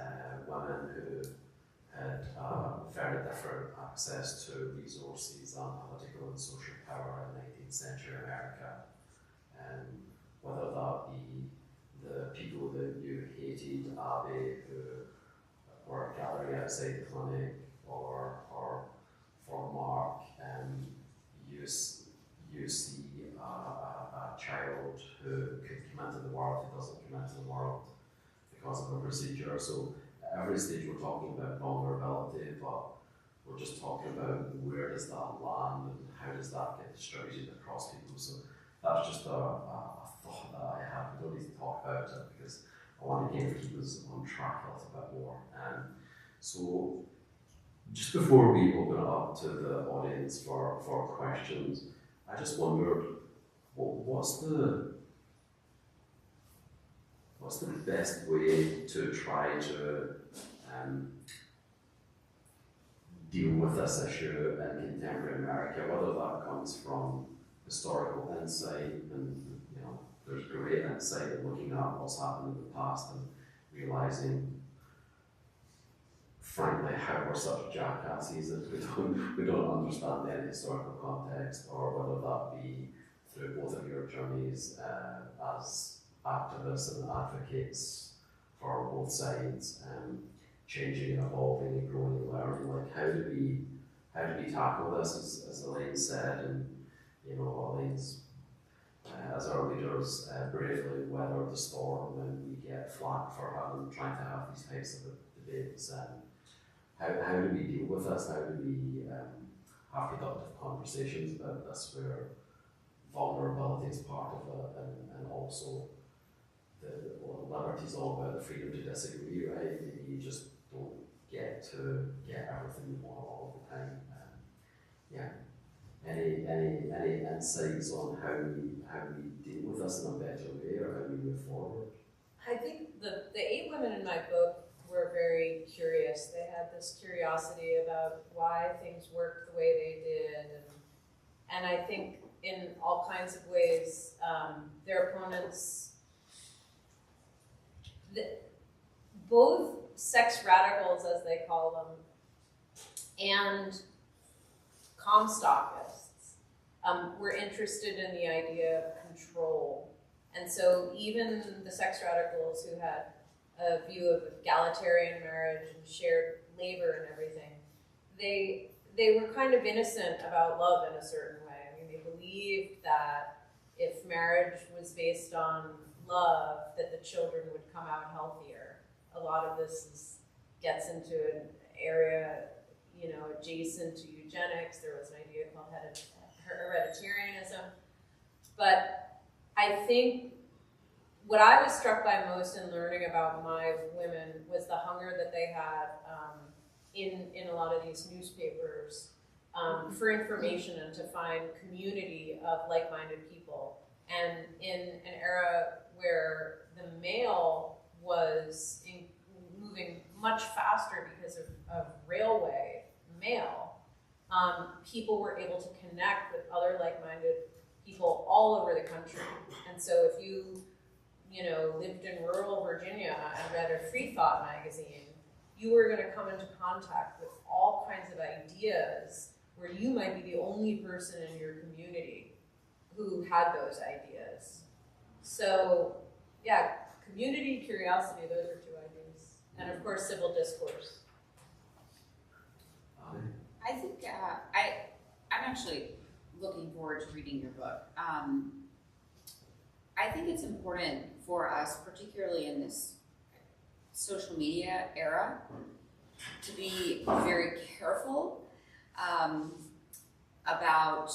women who had very different access to resources and political and social power in 19th century America, and whether that be the people that you hated, Abby, who were gathering outside the clinic, or for Mark, you see a child who could come into the world, who doesn't come into the world because of a procedure. So at every stage we're talking about vulnerability, but we're just talking about where does that land and how does that get distributed across people. So that's just a thought that I have. We don't need to talk about it because I want to again keep us on track a little bit more. So just before we open it up to the audience for questions, I just wondered, what's the best way to try to deal with this issue in contemporary America, whether that comes from historical insight, and there's great insight in looking at what's happened in the past and realizing, frankly, how we're such jackasses that we don't understand any historical context, or whether that be through both of your journeys as activists and advocates for both sides, changing and evolving and growing and learning. Like, how do we tackle this, as Elaine said, and Elaine's as our leaders bravely weather the storm when we get flack for trying to have these types of debates. How do we deal with this? How do we have productive conversations about this where vulnerability is part of it, and also liberty is all about the freedom to disagree, right? You just don't get to get everything you want all the time. Any insights on how we deal with this in a better way, or how we move forward? I think the 8 women in my book were very curious. They had this curiosity about why things worked the way they did, and I think in all kinds of ways, their opponents, both sex radicals, as they call them, and Comstockists were interested in the idea of control. And so even the sex radicals who had a view of egalitarian marriage and shared labor and everything, they were kind of innocent about love in a certain way. I mean, they believed that if marriage was based on love, that the children would come out healthier. A lot of this gets into an area, adjacent to eugenics. There was an idea called hereditarianism. But I think what I was struck by most in learning about my women was the hunger that they had in a lot of these newspapers for information and to find community of like-minded people. And in an era where the male was moving much faster because of railway mail, people were able to connect with other like-minded people all over the country. And so if you lived in rural Virginia and read a Free Thought magazine, you were going to come into contact with all kinds of ideas where you might be the only person in your community who had those ideas. So, yeah, community, curiosity, those are two ideas. And of course, civil discourse. I think I'm actually looking forward to reading your book. I think it's important for us, particularly in this social media era, to be very careful about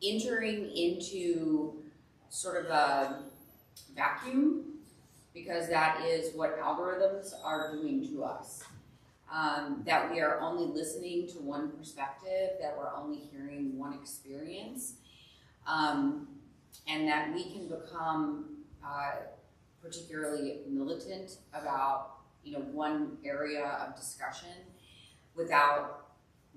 entering into sort of a vacuum, because that is what algorithms are doing to us. That we are only listening to one perspective, that we're only hearing one experience, and that we can become particularly militant about one area of discussion without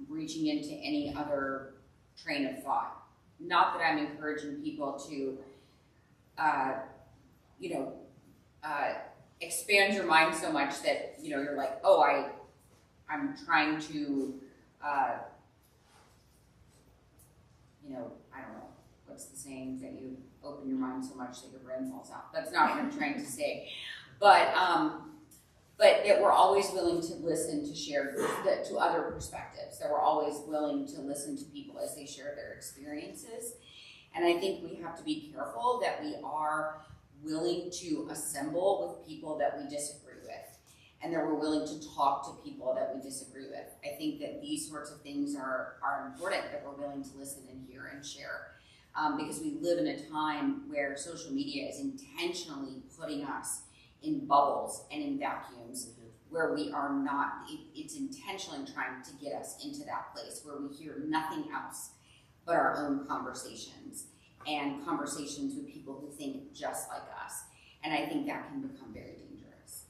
reaching into any other train of thought. Not that I'm encouraging people to expand your mind so much that you're like, oh, I'm trying to I don't know, what's the saying, that you open your mind so much that your brain falls out. That's not what I'm trying to say. But that we're always willing to listen to share to other perspectives, that we're always willing to listen to people as they share their experiences. And I think we have to be careful that we are willing to assemble with people that we disagree with, and that we're willing to talk to people that we disagree with. I think that these sorts of things are important, that we're willing to listen and hear and share. Because we live in a time where social media is intentionally putting us in bubbles and in vacuums where we are not, it's intentionally trying to get us into that place where we hear nothing else but our own conversations and conversations with people who think just like us. And I think that can become very dangerous.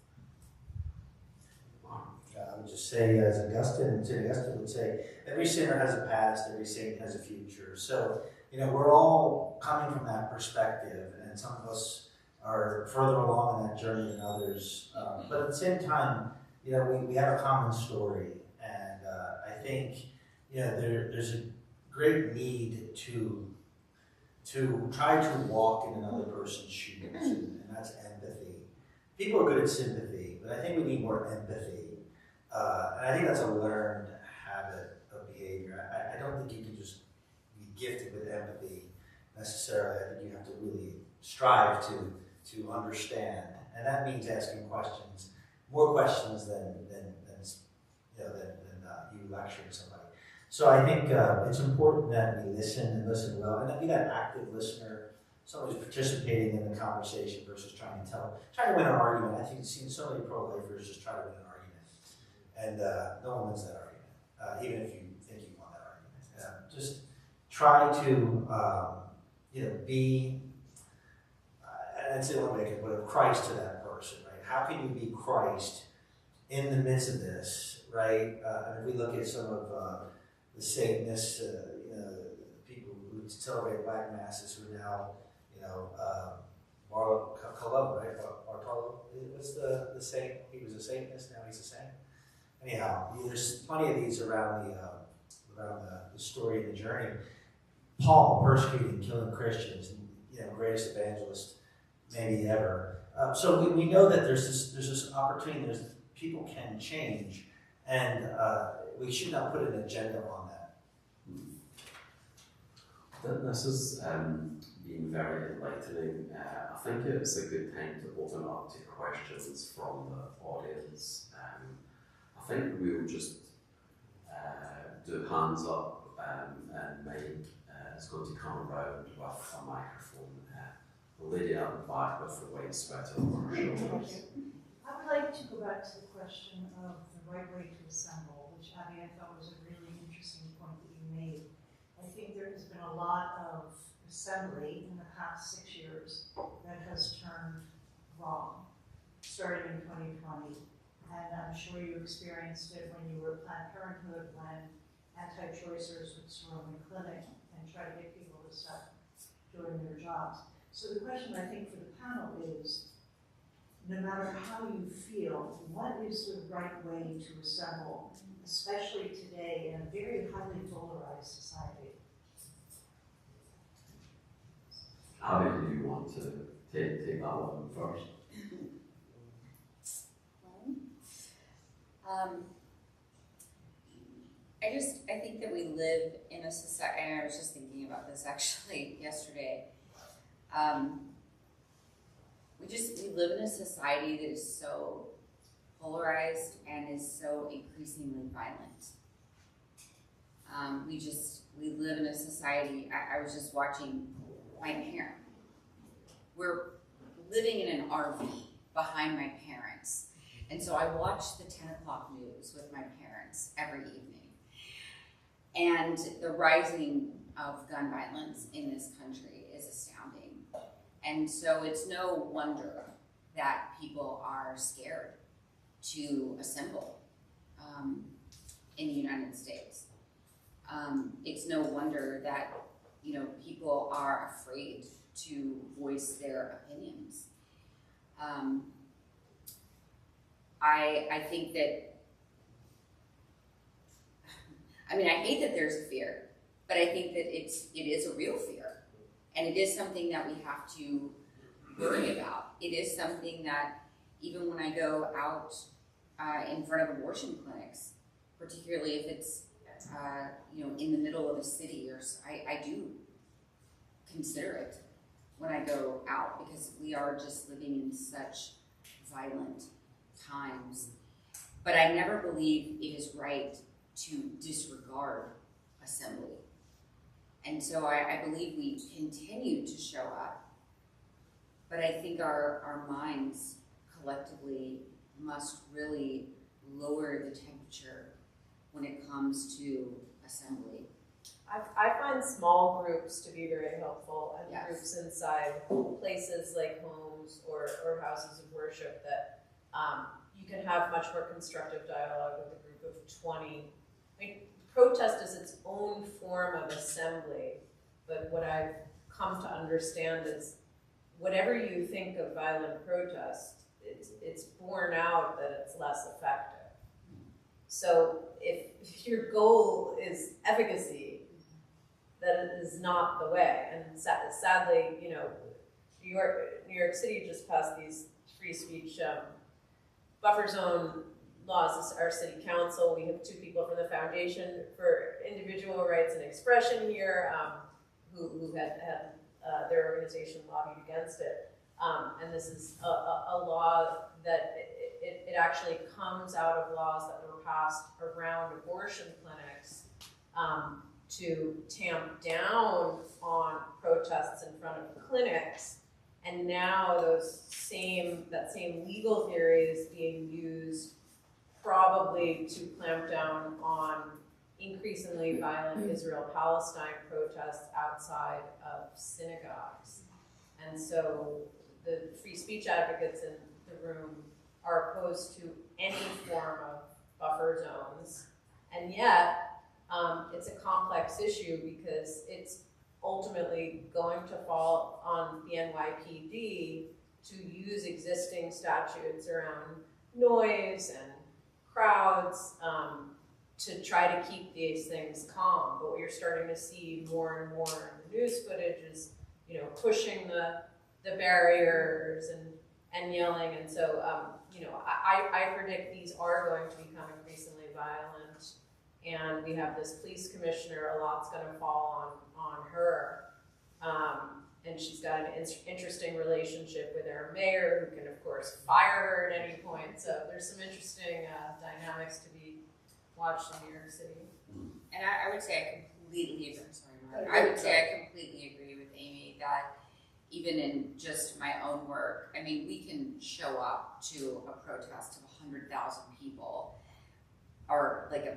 I would just say, as St. Augustine would say, every sinner has a past, every saint has a future. So, we're all coming from that perspective, and some of us are further along in that journey than others. But at the same time, we have a common story, and I think, there's a great need to try to walk in another person's shoes, and that's empathy. People are good at sympathy, but I think we need more empathy. And I think that's a learned habit of behavior. I don't think you can just be gifted with empathy necessarily. I think you have to really strive to understand, and that means asking questions, more questions than you lecturing somebody. So I think it's important that we listen and listen well, and that be that active listener, someone who's participating in the conversation versus trying to win an argument. I think you've seen so many pro-lifers just try to win an argument, and no one wins that argument, even if you think you won that argument. Just try to be, and that's the only way I can put it, Christ to that person, right? How can you be Christ in the midst of this, right? And if we look at some of the Satanists, people who celebrate Black Masses who are now, Bartolo, right? Bartolo, what's the saint? He was a Satanist, now he's a saint. Anyhow, there's plenty of these around the around the story and the journey. Paul persecuting and killing Christians, greatest evangelist maybe ever. So we know that there's this opportunity. People can change, and we should not put an agenda on that. This has been very enlightening. I think it's a good time to open up to questions from the audience. I think we'll just do hands up, and Mike is going to come around with a microphone. The lady at the back with the white sweater over her shoulders. I would like to go back to the question of the right way to assemble, which Abby, I thought was a really interesting point that you made. I think there has been a lot of assembly in the past 6 years that has turned wrong, starting in 2020. And I'm sure you experienced it when you were at Planned Parenthood, when anti-choicers would storm the clinic and try to get people to stop doing their jobs. So the question I think for the panel is, no matter how you feel, what is the right way to assemble, especially today in a very highly polarized society? Abby, do you want to take that one first? I think that we live in a society, and I was just thinking about this actually yesterday. We live in a society that is so polarized and is so increasingly violent. We live in a society, I was just watching my parents. We're living in an RV behind my parents. And so I watch the 10 o'clock news with my parents every evening. And the rising of gun violence in this country is astounding. And so it's no wonder that people are scared to assemble in the United States. It's no wonder that people are afraid to voice their opinions. I think that, I hate that there's a fear, but I think that it is a real fear. And it is something that we have to worry about. It is something that even when I go out in front of abortion clinics, particularly if it's in the middle of a city, I do consider it when I go out, because we are just living in such violent times. But I never believe it is right to disregard assembly. And so I believe we continue to show up, but I think our minds collectively must really lower the temperature when it comes to assembly. I find small groups to be very helpful, and Yes. groups inside places like homes or houses of worship that you can have much more constructive dialogue with a group of 20. Protest is its own form of assembly, but what I've come to understand is whatever you think of violent protest, it's borne out that it's less effective. So if your goal is efficacy, that is not the way. And sadly, New York City just passed these free speech buffer zone laws. This is our city council. We have two people from the Foundation for Individual Rights and Expression here who had their organization lobbied against it. And this is a law that it actually comes out of laws that were passed around abortion clinics to tamp down on protests in front of clinics. And now that same legal theory is being used probably to clamp down on increasingly violent Israel-Palestine protests outside of synagogues. And so the free speech advocates in the room are opposed to any form of buffer zones. And yet, it's a complex issue because it's ultimately going to fall on the NYPD to use existing statutes around noise and crowds to try to keep these things calm. But what you're starting to see more and more in the news footage is, you know, pushing the barriers and yelling. And so, you know, I predict these are going to become increasingly violent. And we have this police commissioner, a lot's going to fall on her. And she's got an interesting relationship with our mayor, who can, of course, fire her at any point. So there's some interesting dynamics to be watched in New York City. And I would say I completely agree. Sorry, Mark. I would say I completely agree with Amy that even in just my own work, I mean, we can show up to a protest of 100,000 people, or like a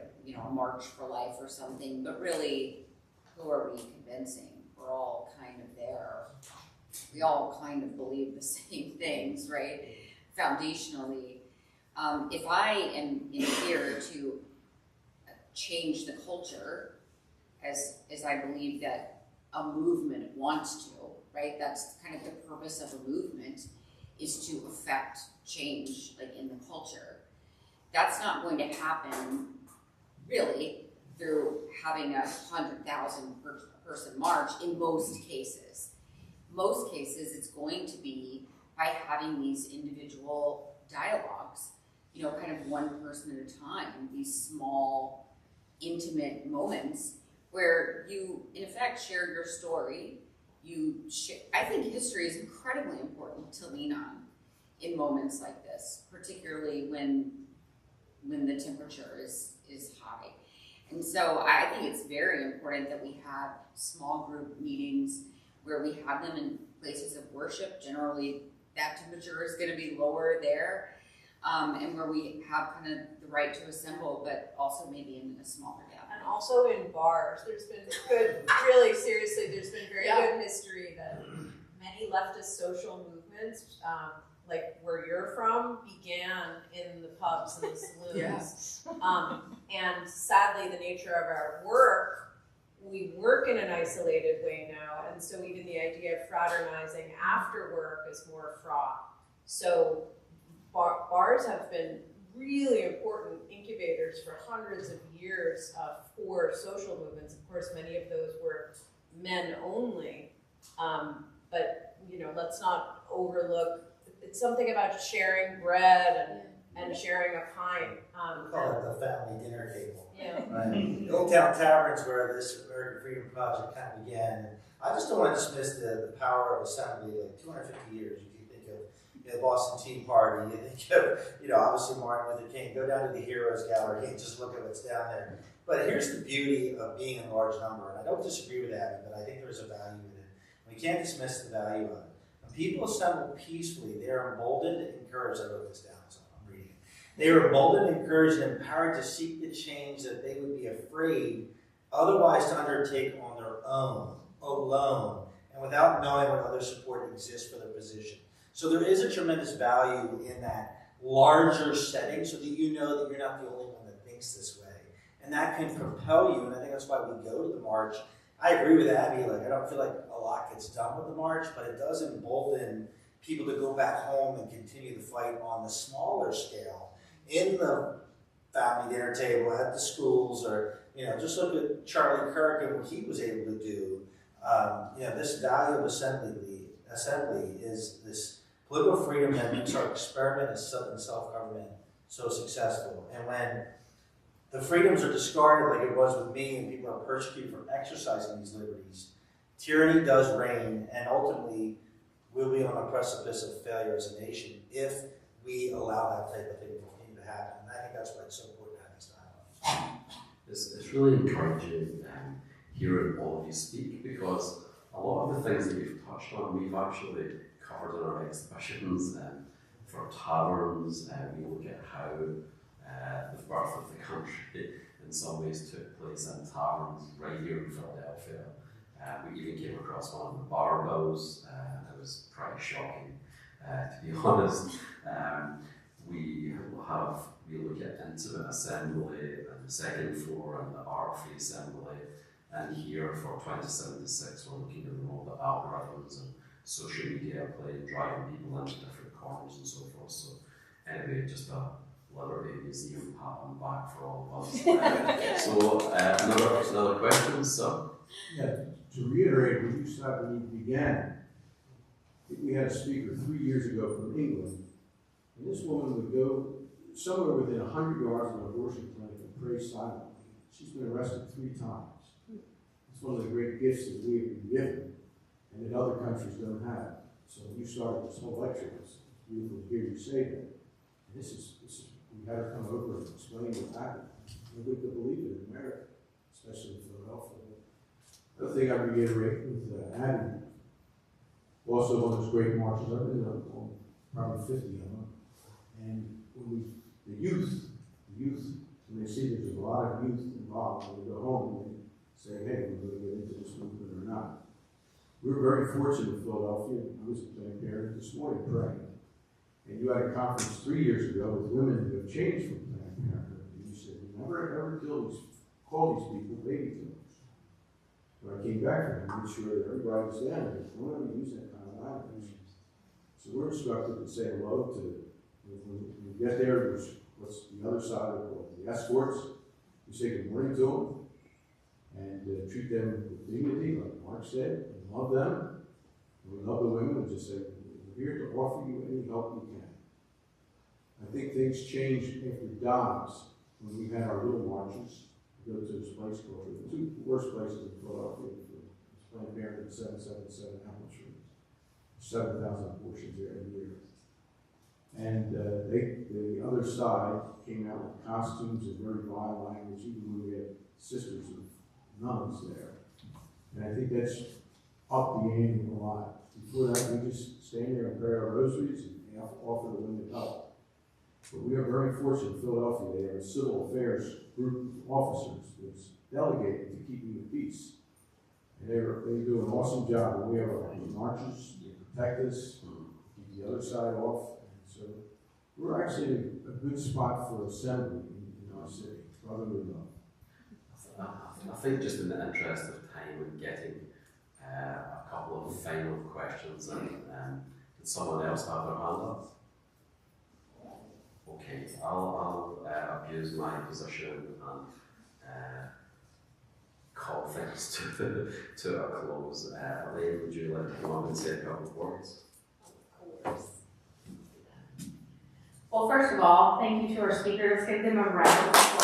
march for life or something, but really, who are we convincing? We're all kind of there. We all kind of believe the same things, right? Foundationally. If I am in here to change the culture, as I believe that a movement wants to, right? That's kind of the purpose of a movement, is to affect change, like in the culture. That's not going to happen, really, through having a 100,000 person march in most cases. Most cases, it's going to be by having these individual dialogues, you know, kind of one person at a time, these small, intimate moments where you, in effect, share your story. I think history is incredibly important to lean on in moments like this, particularly when the temperature is high. And so I think it's very important that we have small group meetings where we have them in places of worship. Generally, that temperature is going to be lower there, and where we have kind of the right to assemble, but also maybe in a smaller gathering. And also in bars, there's been really seriously, there's been very good history that many leftist social movements, like where you're from, began in the pubs and the saloons. And sadly, the nature of our work, we work in an isolated way now, and so even the idea of fraternizing after work is more fraught. So bars have been really important incubators for hundreds of years for social movements. Of course, many of those were men only, but you know, let's not overlook. It's something about sharing bread and sharing a pint. We call it the family dinner table. Yeah. Right? The Old Town Taverns, where this American Freedom Project kind of began. I just don't want to dismiss the power of assembly. Like 250 years, if you think of the Boston Tea Party, you think of, obviously Martin Luther King. Go down to the Heroes Gallery and just look at what's down there. But here's the beauty of being in large number, and I don't disagree with Abby, but I think there's a value in it. We can't dismiss the value of it. When people assemble peacefully, they are emboldened and encouraged. I wrote this down, so I'm reading it. They are emboldened, encouraged, and empowered to seek the change that they would be afraid otherwise to undertake on their own, alone, and without knowing what other support exists for their position. So there is a tremendous value in that larger setting so that you know that you're not the only one that thinks this way. And that can propel you, and I think that's why we go to the march. I agree with Abby, I don't feel like a lot gets done with the march, but it does embolden people to go back home and continue the fight on the smaller scale, in the family dinner table, at the schools, or, just look at Charlie Kirk and what he was able to do. This value of assembly is this political freedom that makes our experiment in self-government so successful. And when the freedoms are discarded like it was with me, and people are persecuted for exercising these liberties, tyranny does reign, and ultimately we'll be on a precipice of failure as a nation if we allow that type of thing to continue to happen. And I think that's why it's so important to have these dialogues. It's really encouraging hearing all of you speak, because a lot of the things that you've touched on, we've actually covered in our exhibitions. For taverns, we look at how the birth of the country in some ways took place in taverns right here in Philadelphia. We even came across one of the bar bills. It was pretty shocking, to be honest. We look at intimate assembly and the second floor and the art-free assembly. And here for 2076, we're looking at the role that algorithms and social media play in driving people into different corners and so forth. So anyway, just a Liberty Museum pat on the back for all of us. Another question, so. Yeah, to reiterate what you said when you began, I think we had a speaker 3 years ago from England, and this woman would go somewhere within 100 yards of an abortion clinic and pray silently. She's been arrested 3 times. It's one of the great gifts that we have been given and that other countries don't have. So you started this whole lecture. It's beautiful to hear you say that. And this is we had her come over and explain what happened. Nobody could believe it in America, especially in Philadelphia. The other thing I reiterate with Abby, also one of those great marches, I've been on probably 50 of them, and when the youth, when they see there's a lot of youth involved, when they go home and say, hey, we're going to get into this movement or not. We were very fortunate in Philadelphia. I was a Planned Parenthood this morning praying. And you had a conference 3 years ago with women who have changed from Planned Parenthood. And you said, never ever call these people baby killers. When I came back and I made sure that everybody was down there, don't ever use that kind of language. So we're instructed to say hello to, when we get there, there's what's the other side of the escorts. We say good morning to them and treat them with dignity, like Mark said, and love them. And we love the women and just say, we're here to offer you any help we can. I think things changed after Dobbs when we had our little marches. We go to this place called the 2 worst places in Philadelphia. It's Planned Parenthood 777 Apple Street. 7,000 abortions there a year. And the other side came out with costumes and very vile language, even when we had sisters of nuns there. And I think that's up the ante a lot. Before that, we just stand there and pray our rosaries and offer the women help. But we are very fortunate in Philadelphia. They have a civil affairs group of officers that's delegated to keeping the peace. And they do an awesome job. And we have marches, they protect us, keep the other side off. And so we're actually in a good spot for assembly in our city, brotherly love. I think just in the interest of time and getting a couple of final questions, and did someone else have their hand up? Okay, I'll abuse my position and call things to a close. Elaine, would you like to come up and say a couple of words? Of course. Well, first of all, thank you to our speakers. Give them a round of applause.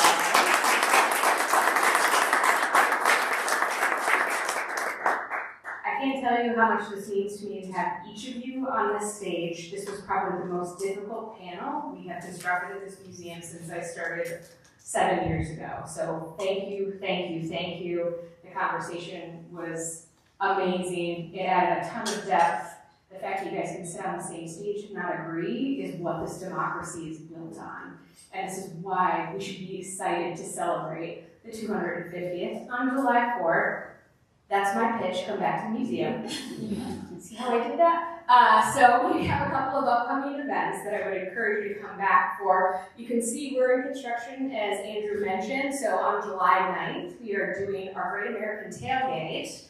I can't tell you how much this means to me to have each of you on this stage. This was probably the most difficult panel we have constructed at this museum since I started 7 years ago. So thank you, thank you, thank you. The conversation was amazing. It added a ton of depth. The fact that you guys can sit on the same stage and not agree is what this democracy is built on. And this is why we should be excited to celebrate the 250th on July 4th. That's my pitch, come back to the museum. See how I did that? So we have a couple of upcoming events that I would encourage you to come back for. You can see we're in construction, as Andrew mentioned. So on July 9th, we are doing our Great American Tailgate,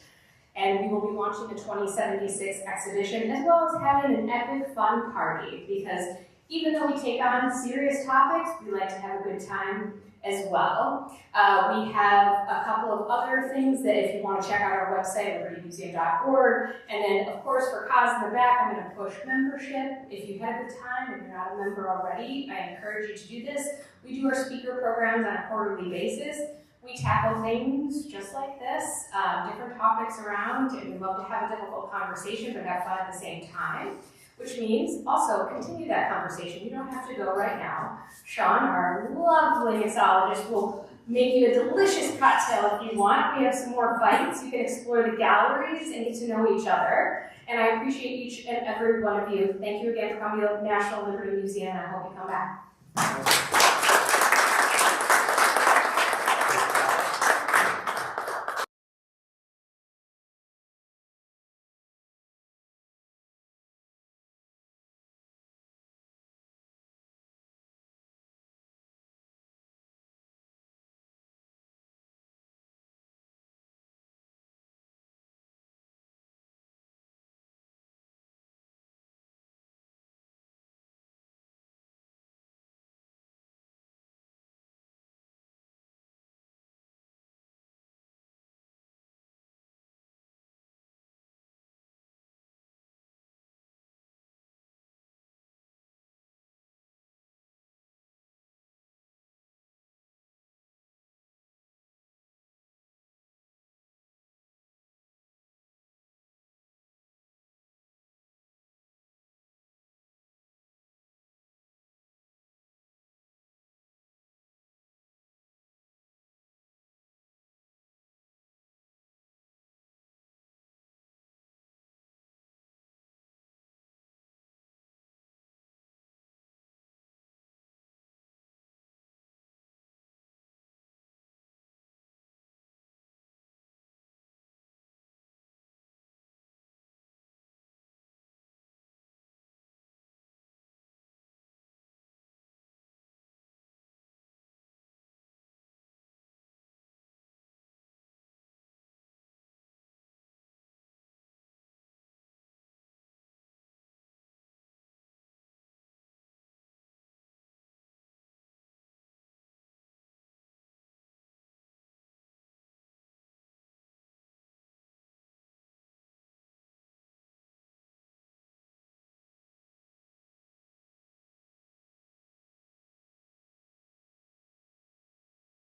and we will be launching the 2076 exhibition, as well as having an epic fun party, because even though we take on serious topics, we like to have a good time as well. We have a couple of other things that if you want to check out our website, libertymuseum.org. And then, of course, for cause in the back, I'm going to push membership. If you had a good time and you're not a member already, I encourage you to do this. We do our speaker programs on a quarterly basis. We tackle things just like this, different topics around, and we love to have a difficult conversation, but have fun at the same time. Which means also continue that conversation. You don't have to go right now. Sean, our lovely mixologist, will make you a delicious cocktail if you want. We have some more bites. You can explore the galleries and get to know each other. And I appreciate each and every one of you. Thank you again for coming to the National Liberty Museum, and I hope you come back.